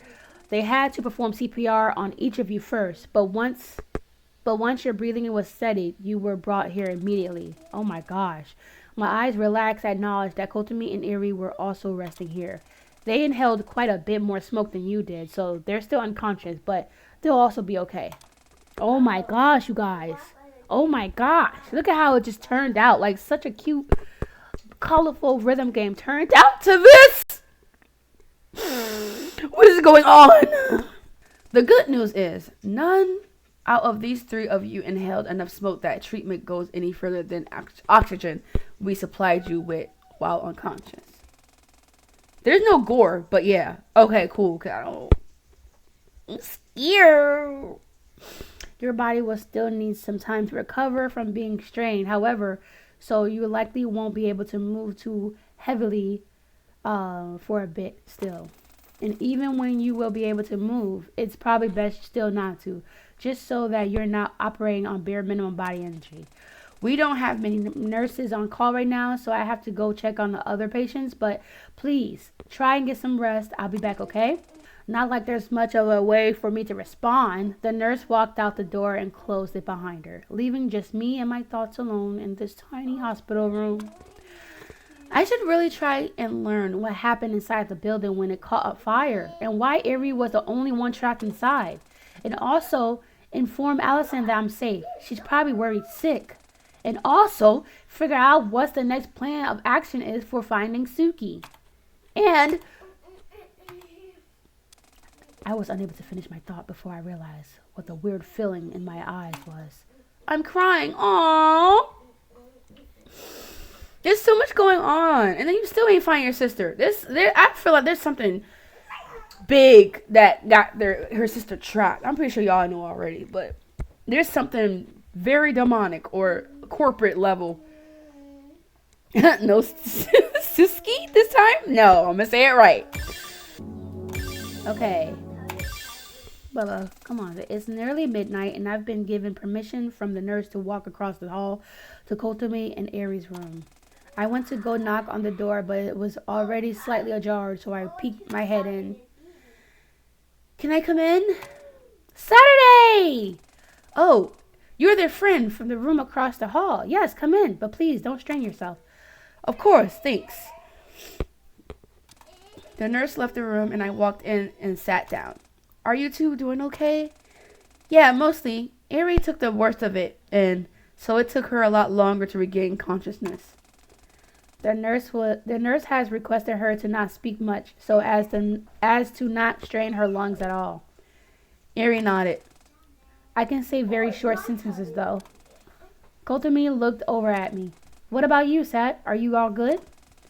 They had to perform CPR on each of you first, but once your breathing was steadied, you were brought here immediately. Oh my gosh. My eyes relaxed at knowledge that Kotomi and Eri were also resting here. They inhaled quite a bit more smoke than you did, so they're still unconscious, but they'll also be okay. Oh my gosh, you guys. Oh my gosh. Look at how it just turned out. Like such a cute, colorful rhythm game turned out to this. What is going on? The good news is none out of these 3 of you inhaled enough smoke that treatment goes any further than oxygen we supplied you with while unconscious. There's no gore, but yeah. Okay, cool. I'm scared. Your body will still need some time to recover from being strained. However, so you likely won't be able to move too heavily for a bit still. And even when you will be able to move, it's probably best still not to, just so that you're not operating on bare minimum body energy. We don't have many nurses on call right now, so I have to go check on the other patients, but please try and get some rest. I'll be back, okay? Not like there's much of a way for me to respond. The nurse walked out the door and closed it behind her, leaving just me and my thoughts alone in this tiny hospital room. I should really try and learn what happened inside the building when it caught up fire and why Ari was the only one trapped inside. And also inform Allison that I'm safe. She's probably worried sick. And also figure out what the next plan of action is for finding Suki. And I was unable to finish my thought before I realized what the weird feeling in my eyes was. I'm crying. Aww. There's so much going on, and then you still ain't find your sister. I feel like there's something big that got her sister trapped. I'm pretty sure y'all know already, but there's something very demonic or corporate level. No Suski this time? No, I'm gonna say it right. Okay. Bella, come on. It's nearly midnight, and I've been given permission from the nurse to walk across the hall to Kotomi and Ari's room. I went to go knock on the door, but it was already slightly ajar, so I peeked my head in. Can I come in? Saturday! Oh, you're their friend from the room across the hall. Yes, come in, but please don't strain yourself. Of course, thanks. The nurse left the room, and I walked in and sat down. Are you two doing okay? Yeah, mostly. Ari took the worst of it, and so it took her a lot longer to regain consciousness. The nurse has requested her to not speak much, so as to not strain her lungs at all. Ari nodded. I can say very short sentences, though. Kotomi looked over at me. What about you, Sat? Are you all good?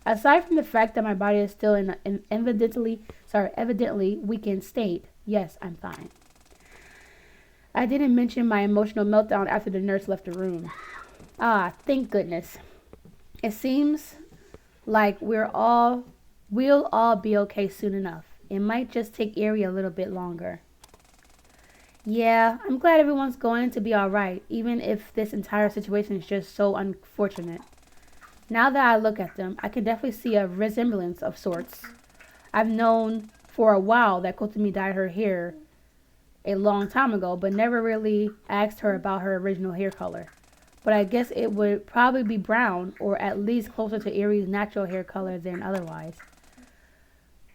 Aside from the fact that my body is still in an evidently weakened state, yes, I'm fine. I didn't mention my emotional meltdown after the nurse left the room. Ah, thank goodness. It seems like we'll all be okay soon enough. It might just take Ari a little bit longer. Yeah, I'm glad everyone's going to be alright, even if this entire situation is just so unfortunate. Now that I look at them, I can definitely see a resemblance of sorts. I've known for a while that Kotomi dyed her hair a long time ago, but never really asked her about her original hair color. But I guess it would probably be brown, or at least closer to Ari's natural hair color than otherwise.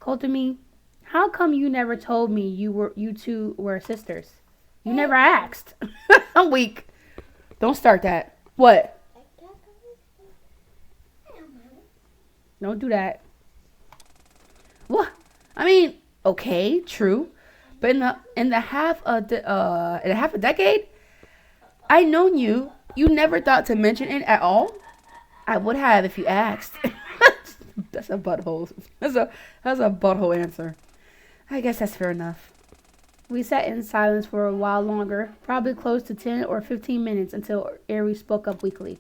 Kotomi, how come you never told me you two were sisters? You never asked. I'm weak. Don't start that. What? Don't do that. What? I mean, okay, true. But in the half a decade, I known you. You never thought to mention it at all? I would have if you asked. That's a butthole. That's a butthole answer. I guess that's fair enough. We sat in silence for a while longer, probably close to 10 or 15 minutes until Ari spoke up weakly.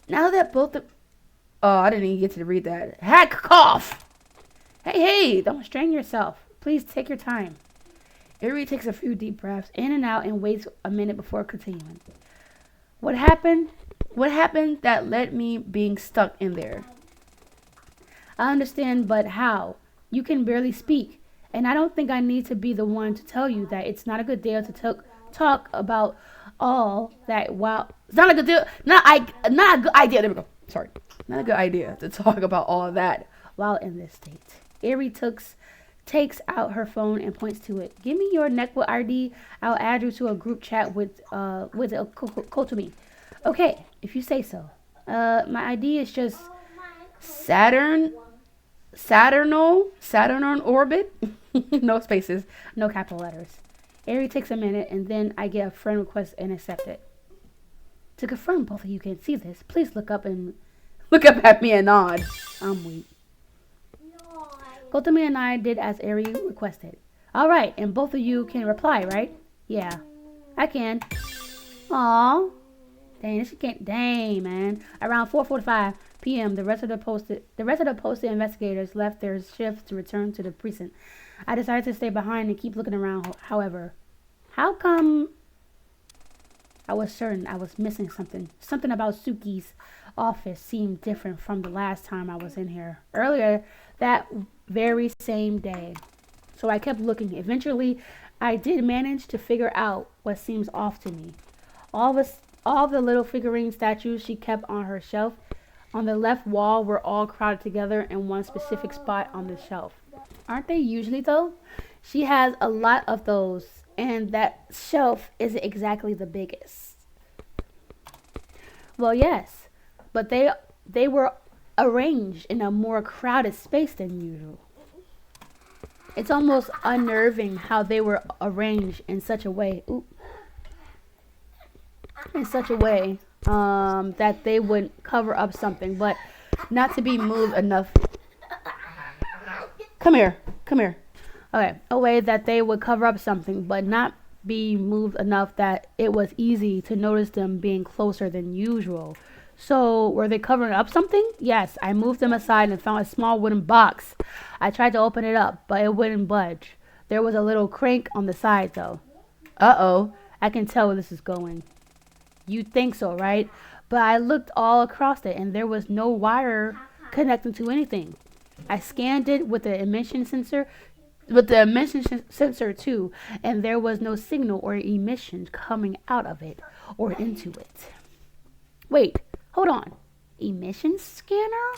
Now that both of... Oh, I didn't even get to read that. Hack cough! Hey, don't strain yourself. Please take your time. Ari takes a few deep breaths in and out and waits a minute before continuing. What happened? What happened that led me being stuck in there? I understand, but how? You can barely speak, and I don't think I need to be the one to tell you that it's not a good deal to talk about all that while... It's not a good deal... Not a good idea. There we go. Sorry. Not a good idea to talk about all of that while in this state. Ari takes out her phone and points to it. Give me your network ID. I'll add you to a group chat with call to me. Okay, if you say so. My ID is just Saturn orbit. No spaces, no capital letters. Ari takes a minute, and then I get a friend request and accept it. To confirm both of you can see this, please look up at me and nod. I'm weak. Both of me and I did as Ari requested. All right, and both of you can reply, right? Yeah, I can. Aw. Dang, this can't. Dang, man. Around 4:45 p.m., the rest of the posted investigators left their shift to return to the precinct. I decided to stay behind and keep looking around. However, how come? I was certain I was missing something. Something about Suki's office seemed different from the last time I was in here. Earlier that very same day. So I kept looking. Eventually, I did manage to figure out what seems off to me. All the little figurine statues she kept on her shelf on the left wall were all crowded together in one specific spot on the shelf. Aren't they usually though? She has a lot of those, and that shelf isn't exactly the biggest. Well, yes, but they were arranged in a more crowded space than usual. It's almost unnerving how they were arranged in such a way. That they would cover up something, but not to be moved enough. Come here. Okay, a way that they would cover up something, but not be moved enough that it was easy to notice them being closer than usual. So, were they covering up something? Yes, I moved them aside and found a small wooden box. I tried to open it up, but it wouldn't budge. There was a little crank on the side, though. Uh-oh, I can tell where this is going. You'd think so, right? But I looked all across it, and there was no wire connecting to anything. I scanned it with the emission sensor too, and there was no signal or emission coming out of it or into it. Wait, hold on. Emission scanner?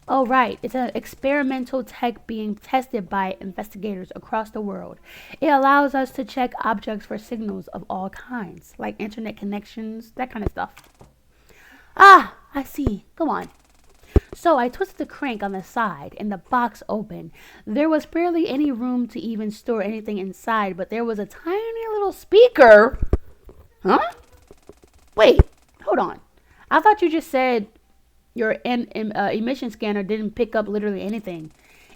Oh, right. It's an experimental tech being tested by investigators across the world. It allows us to check objects for signals of all kinds, like internet connections, that kind of stuff. Ah, I see. Go on. So I twisted the crank on the side and the box opened. There was barely any room to even store anything inside, but there was a tiny little speaker. Huh? Wait, hold on. I thought you just said your emission scanner didn't pick up literally anything.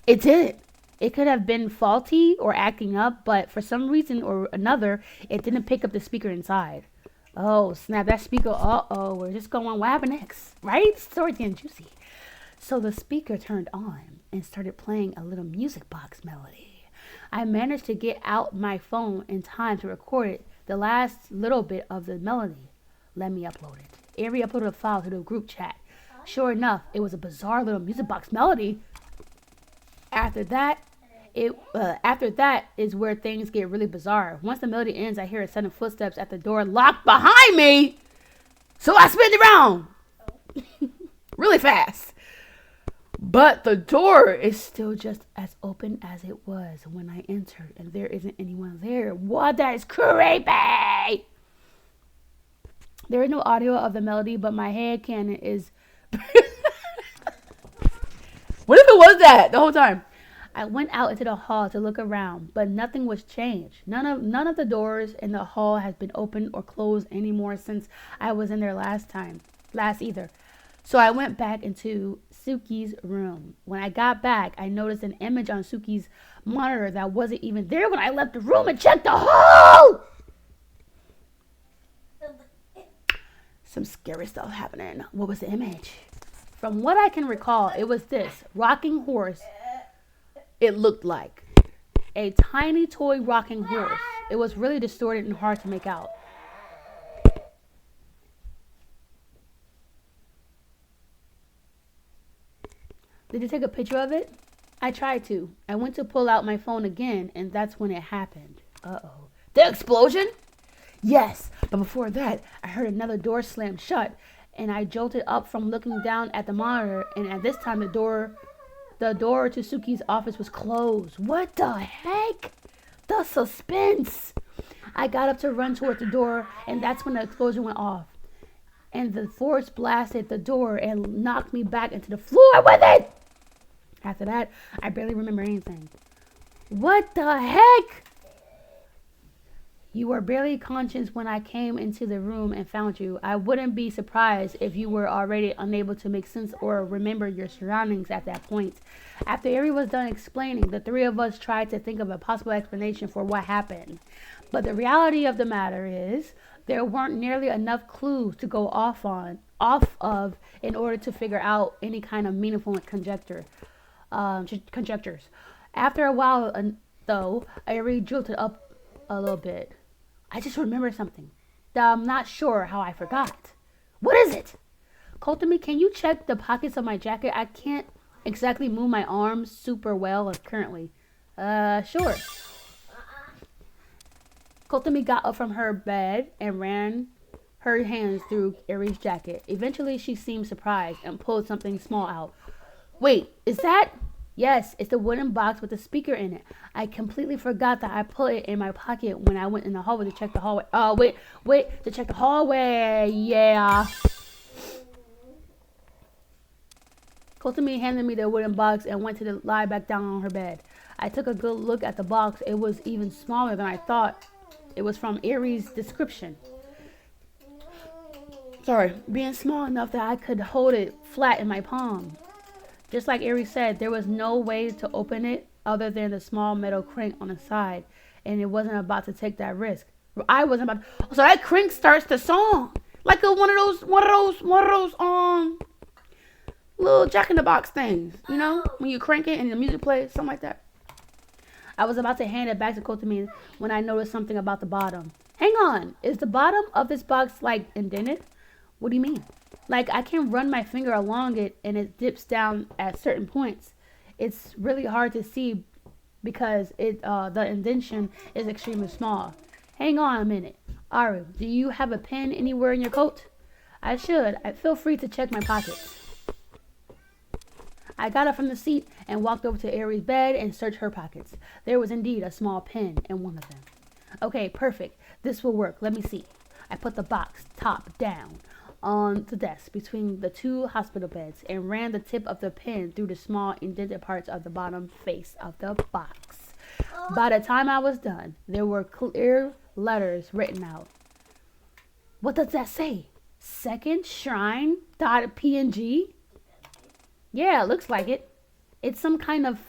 It didn't. It could have been faulty or acting up, but for some reason or another, it didn't pick up the speaker inside. Oh, snap, that speaker. Uh-oh, we're just going on. What happened next? Right? Story's getting juicy. So the speaker turned on and started playing a little music box melody. I managed to get out my phone in time to record it, the last little bit of the melody. Let me upload it. Ari uploaded a file to the group chat. Sure enough, it was a bizarre little music box melody. After that is where things get really bizarre. Once the melody ends, I hear a sudden footsteps at the door locked behind me. So I spin around really fast. But the door is still just as open as it was when I entered, and there isn't anyone there. What? That is creepy. There is no audio of the melody, but my head canon is. What if it was that the whole time? I went out into the hall to look around, but nothing was changed. None of the doors in the hall has been opened or closed anymore since I was in there last either. So I went back into Suki's room. When I got back, I noticed an image on Suki's monitor that wasn't even there when I left the room and checked the hall. Some scary stuff happening. What was the image? From what I can recall, it was this rocking horse. It looked like a tiny toy rocking horse. It was really distorted and hard to make out. Did you take a picture of it? I tried to. I went to pull out my phone again, and that's when it happened. Uh-oh. The explosion? Yes, but before that, I heard another door slam shut, and I jolted up from looking down at the monitor, and at this time the door the door to Suki's office was closed. What the heck? The suspense. I got up to run toward the door, and that's when the explosion went off. And the force blasted the door and knocked me back into the floor with it. After that, I barely remember anything. What the heck? You were barely conscious when I came into the room and found you. I wouldn't be surprised if you were already unable to make sense or remember your surroundings at that point. After Ari was done explaining, the three of us tried to think of a possible explanation for what happened. But the reality of the matter is, there weren't nearly enough clues to go off of in order to figure out any kind of meaningful conjectures. After a while, though, Ari drifted up a little bit. I just remembered something that I'm not sure how I forgot. What is it? Kotomi, can you check the pockets of my jacket? I can't exactly move my arms super well currently. Sure. Kotomi got up from her bed and ran her hands through Ari's jacket. Eventually, she seemed surprised and pulled something small out. Wait, is that? Yes, it's the wooden box with the speaker in it. I completely forgot that I put it in my pocket when I went in the hallway to check the hallway. Oh, wait, to check the hallway. Yeah. Kotomi handed me the wooden box and went to lie back down on her bed. I took a good look at the box. It was even smaller than I thought. It was from Ari's description. Being small enough that I could hold it flat in my palm. Just like Ari said, there was no way to open it other than the small metal crank on the side, and it wasn't about to take that risk. I wasn't about to, so that crank starts the song. Like one of those little Jack in the Box things, you know? When you crank it and the music plays, something like that. I was about to hand it back to Kotomi when I noticed something about the bottom. Hang on, is the bottom of this box like indented? What do you mean? Like I can run my finger along it and it dips down at certain points. It's really hard to see because the indentation is extremely small. Hang on a minute. Ari, do you have a pen anywhere in your coat? I should. Feel free to check my pockets. I got up from the seat and walked over to Ari's bed and searched her pockets. There was indeed a small pen in one of them. Okay, perfect. This will work. Let me see. I put the box top down on the desk between the two hospital beds and ran the tip of the pen through the small indented parts of the bottom face of the box. By the time I was done, there were clear letters written out. What does that say? Second Shrine .png? Yeah, it looks like it. It's some kind of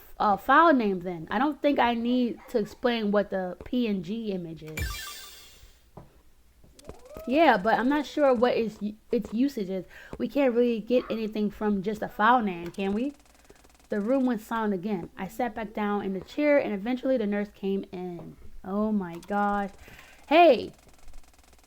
file name then. I don't think I need to explain what the PNG image is. Yeah, but I'm not sure what its usage is. We can't really get anything from just a file name, can we? The room went silent again. I sat back down in the chair and eventually the nurse came in. Oh my gosh. Hey,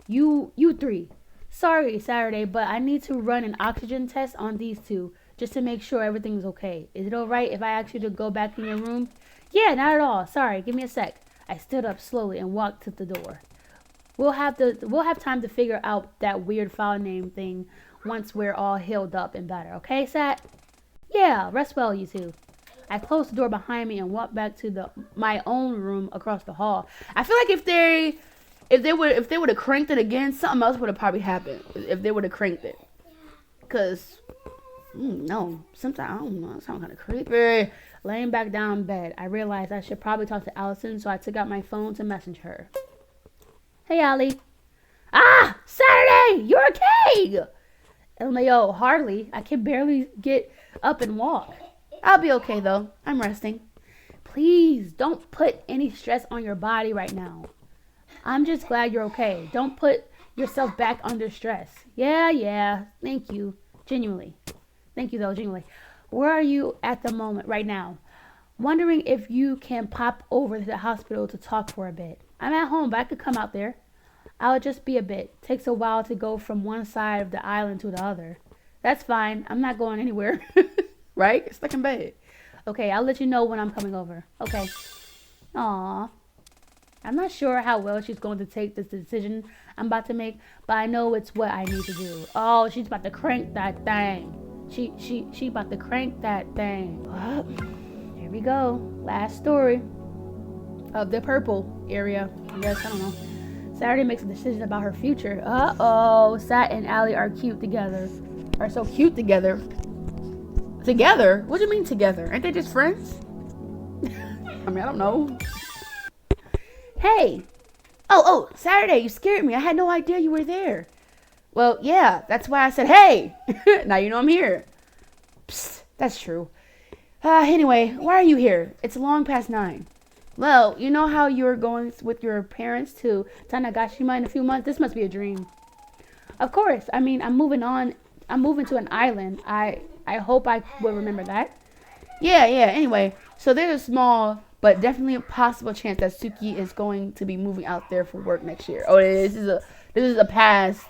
you three. Sorry, Saturday, but I need to run an oxygen test on these two just to make sure everything's okay. Is it alright if I ask you to go back in your room? Yeah, not at all. Sorry, give me a sec. I stood up slowly and walked to the door. We'll have time to figure out that weird file name thing once we're all healed up and better. Okay, Sat? Yeah, rest well, you two. I closed the door behind me and walked back to my own room across the hall. I feel like if they would have cranked it again, something else would have probably happened. If they would have cranked it, cause no, sometimes I don't know. It sounds kind of creepy. Laying back down in bed, I realized I should probably talk to Allison, so I took out my phone to message her. Hey, Allie. Ah, Saturday, you're okay. LMAO, hardly. I can barely get up and walk. I'll be okay, though. I'm resting. Please, don't put any stress on your body right now. I'm just glad you're okay. Don't put yourself back under stress. Yeah. Thank you. Genuinely. Thank you, though, genuinely. Where are you at the moment right now? Wondering if you can pop over to the hospital to talk for a bit. I'm at home, but I could come out there. I'll just be a bit. Takes a while to go from one side of the island to the other. That's fine. I'm not going anywhere. Right? Stuck in bed. Okay, I'll let you know when I'm coming over. Okay. Aw. I'm not sure how well she's going to take this decision I'm about to make, but I know it's what I need to do. Oh, she's about to crank that thing. She about to crank that thing. Well, here we go. Last story of the purple area. I guess, I don't know. Saturday makes a decision about her future. Uh-oh. Sat and Allie are cute together. Are so cute together. Together? What do you mean together? Aren't they just friends? I mean, I don't know. Hey. Oh, Saturday, you scared me. I had no idea you were there. Well, yeah, that's why I said, hey. Now you know I'm here. Psst, that's true. Anyway, why are you here? It's long past 9. Well, you know how you're going with your parents to Tanagashima in a few months? This must be a dream. Of course. I mean, I'm moving on. I'm moving to an island. I hope I will remember that. Yeah. Anyway, so there's a small but definitely a possible chance that Suki is going to be moving out there for work next year. Oh, this is a past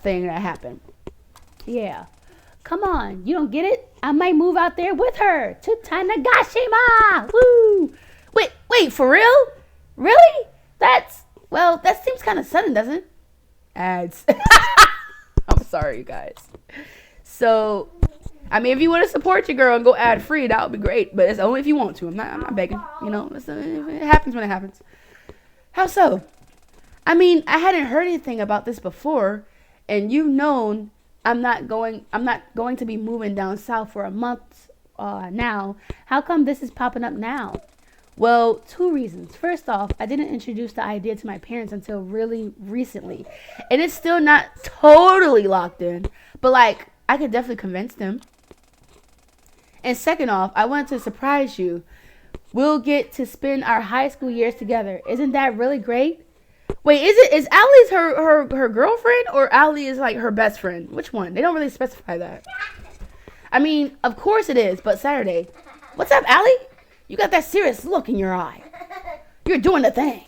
thing that happened. Yeah. Come on, you don't get it? I might move out there with her to Tanagashima. Woo! Wait, for real? Really? That seems kind of sudden, doesn't it? Ads. I'm sorry, you guys. So, I mean, if you want to support your girl and go ad free, that would be great. But it's only if you want to. I'm not begging. You know, it happens when it happens. How so? I mean, I hadn't heard anything about this before, and you've known I'm not going to be moving down south for a month now. How come this is popping up now? Well, 2 reasons. First off, I didn't introduce the idea to my parents until really recently, and it's still not totally locked in, but like I could definitely convince them. And second off, I wanted to surprise you. We'll get to spend our high school years together. Isn't that really great? Wait, is Allie's her girlfriend, or Allie is like her best friend? Which one? They don't really specify that. I mean, of course it is, but Saturday. What's up, Allie? You got that serious look in your eye. You're doing the thing.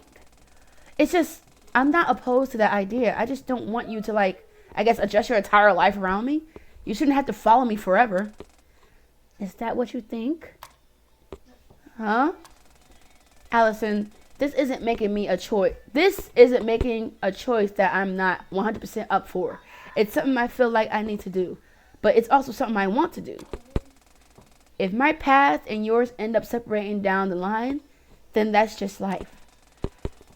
It's just, I'm not opposed to that idea. I just don't want you to, like, I guess, adjust your entire life around me. You shouldn't have to follow me forever. Is that what you think? Huh? Allison, this isn't making me a choice. This isn't making a choice that I'm not 100% up for. It's something I feel like I need to do. But it's also something I want to do. If my path and yours end up separating down the line, then that's just life.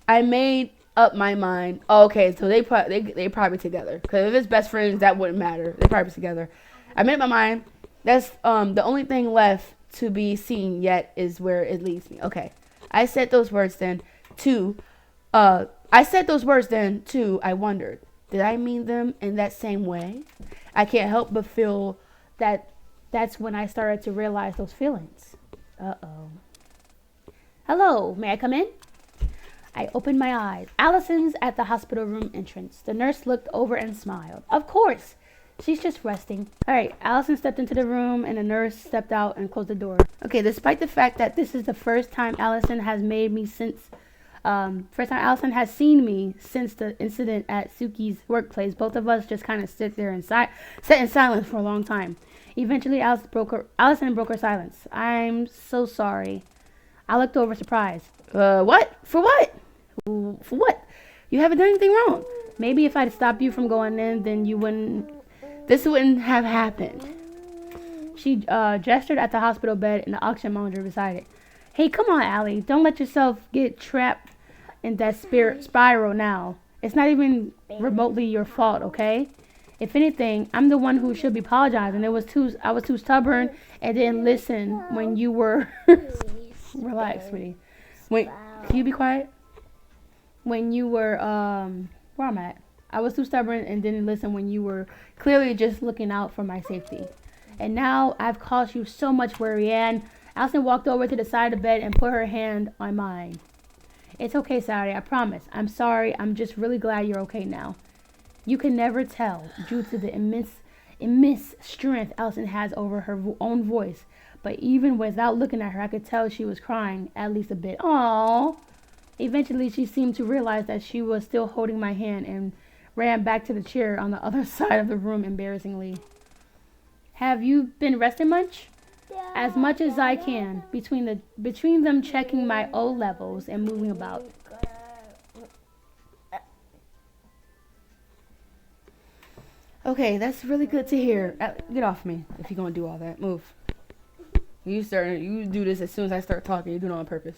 I made up my mind. Oh, okay, so they probably together. Because if it's best friends, that wouldn't matter. They probably together. I made up my mind. That's the only thing left to be seen yet is where it leads me. Okay. I said those words then too. I wondered, did I mean them in that same way? I can't help but feel that that's when I started to realize those feelings. Uh-oh. Hello, may I come in? I opened my eyes. Allison's at the hospital room entrance. The nurse looked over and smiled. Of course. She's just resting. All right, Allison stepped into the room and the nurse stepped out and closed the door. Okay, despite the fact that this is the first time Allison has seen me since the incident at Suki's workplace, both of us just kind of sat in silence for a long time. Eventually, Allison broke her silence. I'm so sorry. I looked over surprised. What? For what? For what? You haven't done anything wrong. Maybe if I'd stopped you from going in, then this wouldn't have happened. She gestured at the hospital bed and the oxygen monitor beside it. Hey, come on, Allie. Don't let yourself get trapped in that spiral now. It's not even remotely your fault, okay? If anything, I'm the one who should be apologizing. I was too stubborn and didn't listen when you were... Relax, sweetie. Wait, can you be quiet? When you were, where I'm at. I was too stubborn and didn't listen when you were clearly just looking out for my safety. And now I've caused you so much worry. And Allison walked over to the side of the bed and put her hand on mine. It's okay, Saturday, I promise. I'm sorry. I'm just really glad you're okay now. You can never tell due to the immense strength Allison has over her own voice. But even without looking at her, I could tell she was crying at least a bit. Aww. Eventually, she seemed to realize that she was still holding my hand and ran back to the chair on the other side of the room embarrassingly. Have you been resting much? As much as I can, between them checking my O levels and moving about. Okay, that's really good to hear. Get off me if you're gonna do all that. Move. You do this as soon as I start talking. You do it on purpose.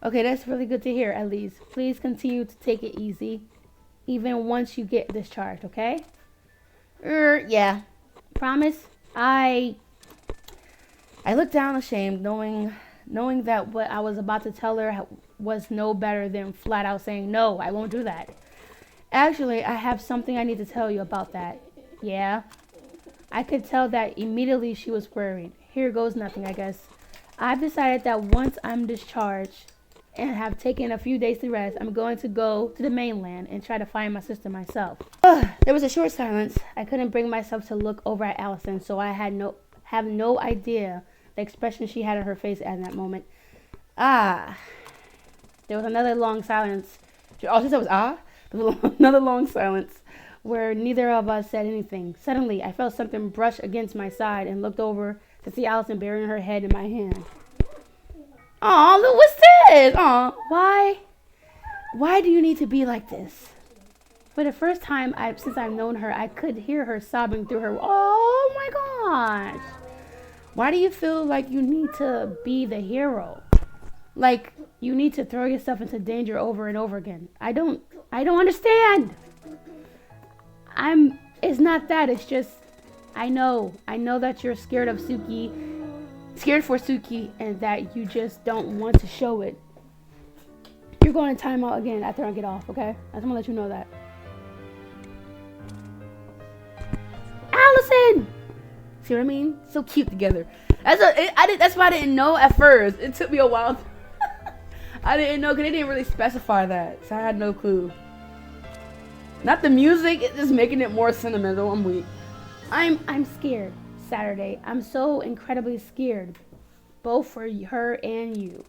Okay, that's really good to hear, at least. Please continue to take it easy, even once you get discharged, okay? Yeah. Promise? I looked down ashamed, knowing that what I was about to tell her was no better than flat out saying, no, I won't do that. Actually, I have something I need to tell you about that. Yeah? I could tell that immediately she was worried. Here goes nothing, I guess. I've decided that once I'm discharged and have taken a few days to rest, I'm going to go to the mainland and try to find my sister myself. There was a short silence. I couldn't bring myself to look over at Allison, so I have no idea the expression she had on her face at that moment. There was another long silence. Oh, since it was there was another long silence where neither of us said anything. Suddenly, I felt something brush against my side and looked over to see Allison burying her head in my hand. Aw, look, what's this? Aw, why do you need to be like this? For the first time since I've known her, I could hear her sobbing through her. Oh my gosh. Why do you feel like you need to be the hero? Like you need to throw yourself into danger over and over again. I don't understand. It's not that, it's just, I know that you're scared for Suki, and that you just don't want to show it. You're going to timeout again after I get off, okay? I just want to let you know that. Allison! See what I mean? So cute together. That's why I didn't know at first. It took me a while. I didn't know because they didn't really specify that, so I had no clue. Not the music, it's just making it more sentimental. I'm weak. I'm scared, Saturday. I'm so incredibly scared, both for her and you,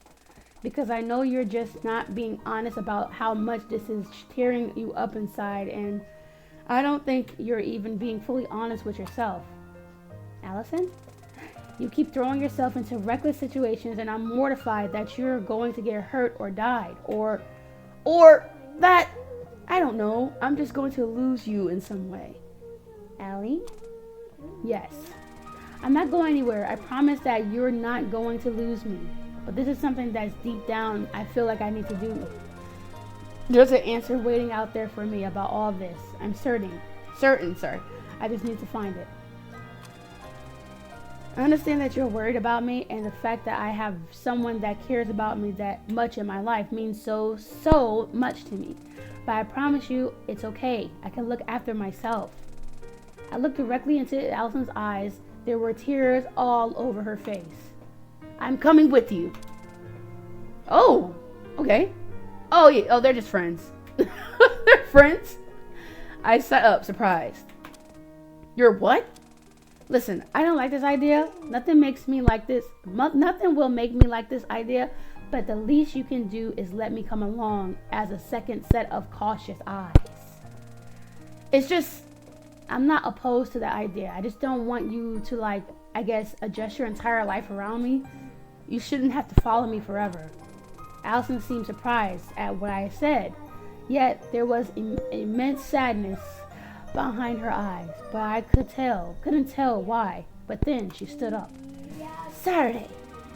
because I know you're just not being honest about how much this is tearing you up inside, and I don't think you're even being fully honest with yourself. Allison, you keep throwing yourself into reckless situations, and I'm mortified that you're going to get hurt or die, or that, I don't know, I'm just going to lose you in some way. Allie? Yes. I'm not going anywhere. I promise that you're not going to lose me. But this is something that's deep down I feel like I need to do. There's an answer waiting out there for me about all this. I'm certain, sir. I just need to find it. I understand that you're worried about me, and the fact that I have someone that cares about me that much in my life means so much to me. But I promise you, it's okay. I can look after myself. I looked directly into Allison's eyes. There were tears all over her face. I'm coming with you. Oh, okay. Oh, yeah. Oh, they're just friends. They're friends? I sat up, surprised. You're what? Listen, I don't like this idea. Nothing makes me like this. Nothing will make me like this idea. But the least you can do is let me come along as a second set of cautious eyes. It's just, I'm not opposed to the idea. I just don't want you to, like, I guess, adjust your entire life around me. You shouldn't have to follow me forever. Allison seemed surprised at what I said. Yet there was immense sadness behind her eyes. But I couldn't tell why. But then she stood up. Saturday.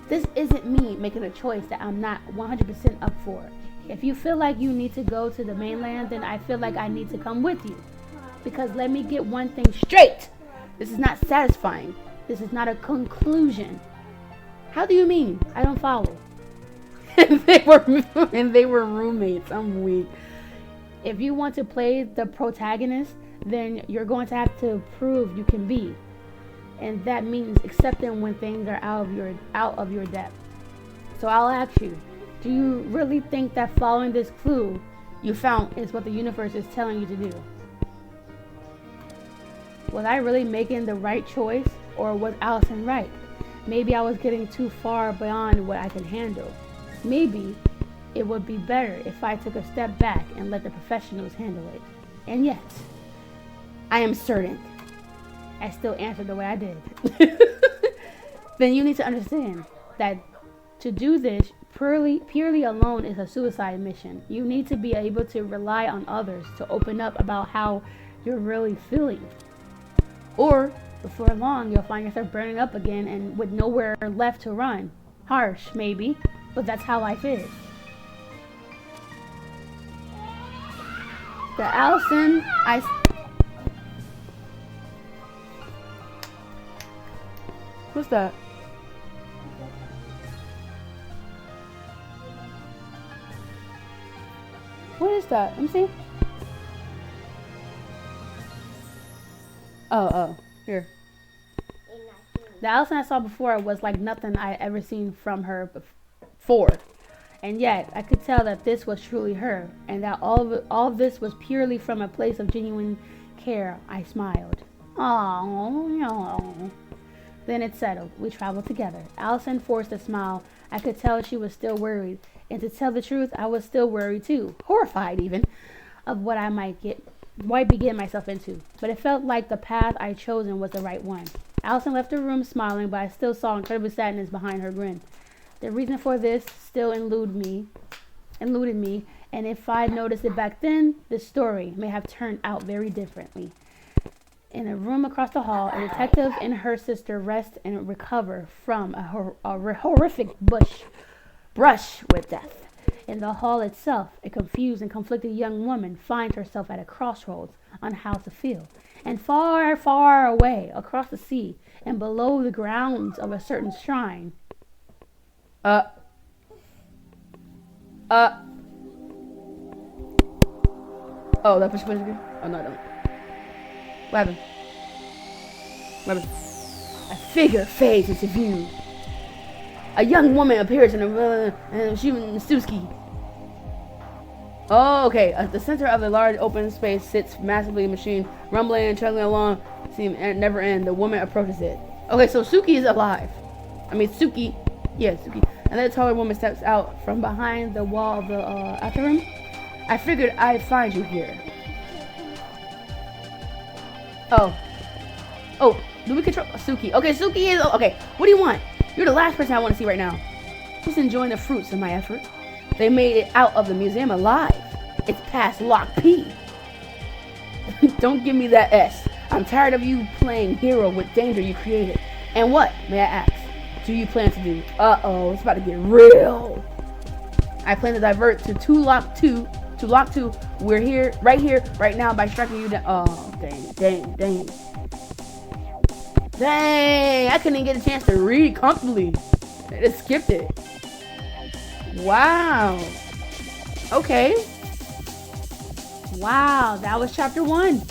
This isn't me making a choice that I'm not 100% up for. If you feel like you need to go to the mainland, then I feel like I need to come with you. Because let me get one thing straight. This is not satisfying. This is not a conclusion. How do you mean? I don't follow. And they were roommates. I'm weak. If you want to play the protagonist, then you're going to have to prove you can be. And that means accepting when things are out of your depth. So I'll ask you, do you really think that following this clue you found is what the universe is telling you to do? Was I really making the right choice, or was Allison right? Maybe I was getting too far beyond what I could handle. Maybe it would be better if I took a step back and let the professionals handle it. And yet, I am certain I still answered the way I did. Then you need to understand that to do this purely alone is a suicide mission. You need to be able to rely on others to open up about how you're really feeling. Or before long, you'll find yourself burning up again and with nowhere left to run. Harsh, maybe, but that's how life is. The Allison What's that? What is that? Let me see. Oh, here. The Allison I saw before was like nothing I had ever seen from her before. And yet, I could tell that this was truly her, and that all of this was purely from a place of genuine care. I smiled. Oh. Then it settled. We traveled together. Allison forced a smile. I could tell she was still worried. And to tell the truth, I was still worried too. Horrified even of what I might be getting myself into. But it felt like the path I'd chosen was the right one. Allison left the room smiling, but I still saw incredible sadness behind her grin. The reason for this still eluded me, and if I'd noticed it back then, the story may have turned out very differently. In a room across the hall, a detective and her sister rest and recover from a horrific brush with death. In the hall itself, a confused and conflicted young woman finds herself at a crossroads on how to feel. And far, far away, across the sea, and below the grounds of a certain shrine. Oh, that push again? Oh, no, I don't. What happened? A figure fades into view. A young woman appears in a human Suski. Oh, okay. At the center of a large open space sits massively machine, rumbling and chugging along, seem never end. The woman approaches it. Okay, so Suki is alive. Suki. Yeah, Suki. And then a taller woman steps out from behind the wall of the after room. I figured I'd find you here. Oh, do we control Suki? Okay, Suki is okay. What do you want? You're the last person I want to see right now. Just enjoying the fruits of my effort. They made it out of the museum alive. It's past Lock P. Don't give me that S. I'm tired of you playing hero with danger you created. And what, may I ask, do you plan to do? Uh-oh, it's about to get real. I plan to divert to Lock 2. We're here, right now, by striking you down. Oh, dang. Dang, I couldn't even get a chance to read comfortably. I just skipped it. Wow. Okay. Wow, that was chapter 1.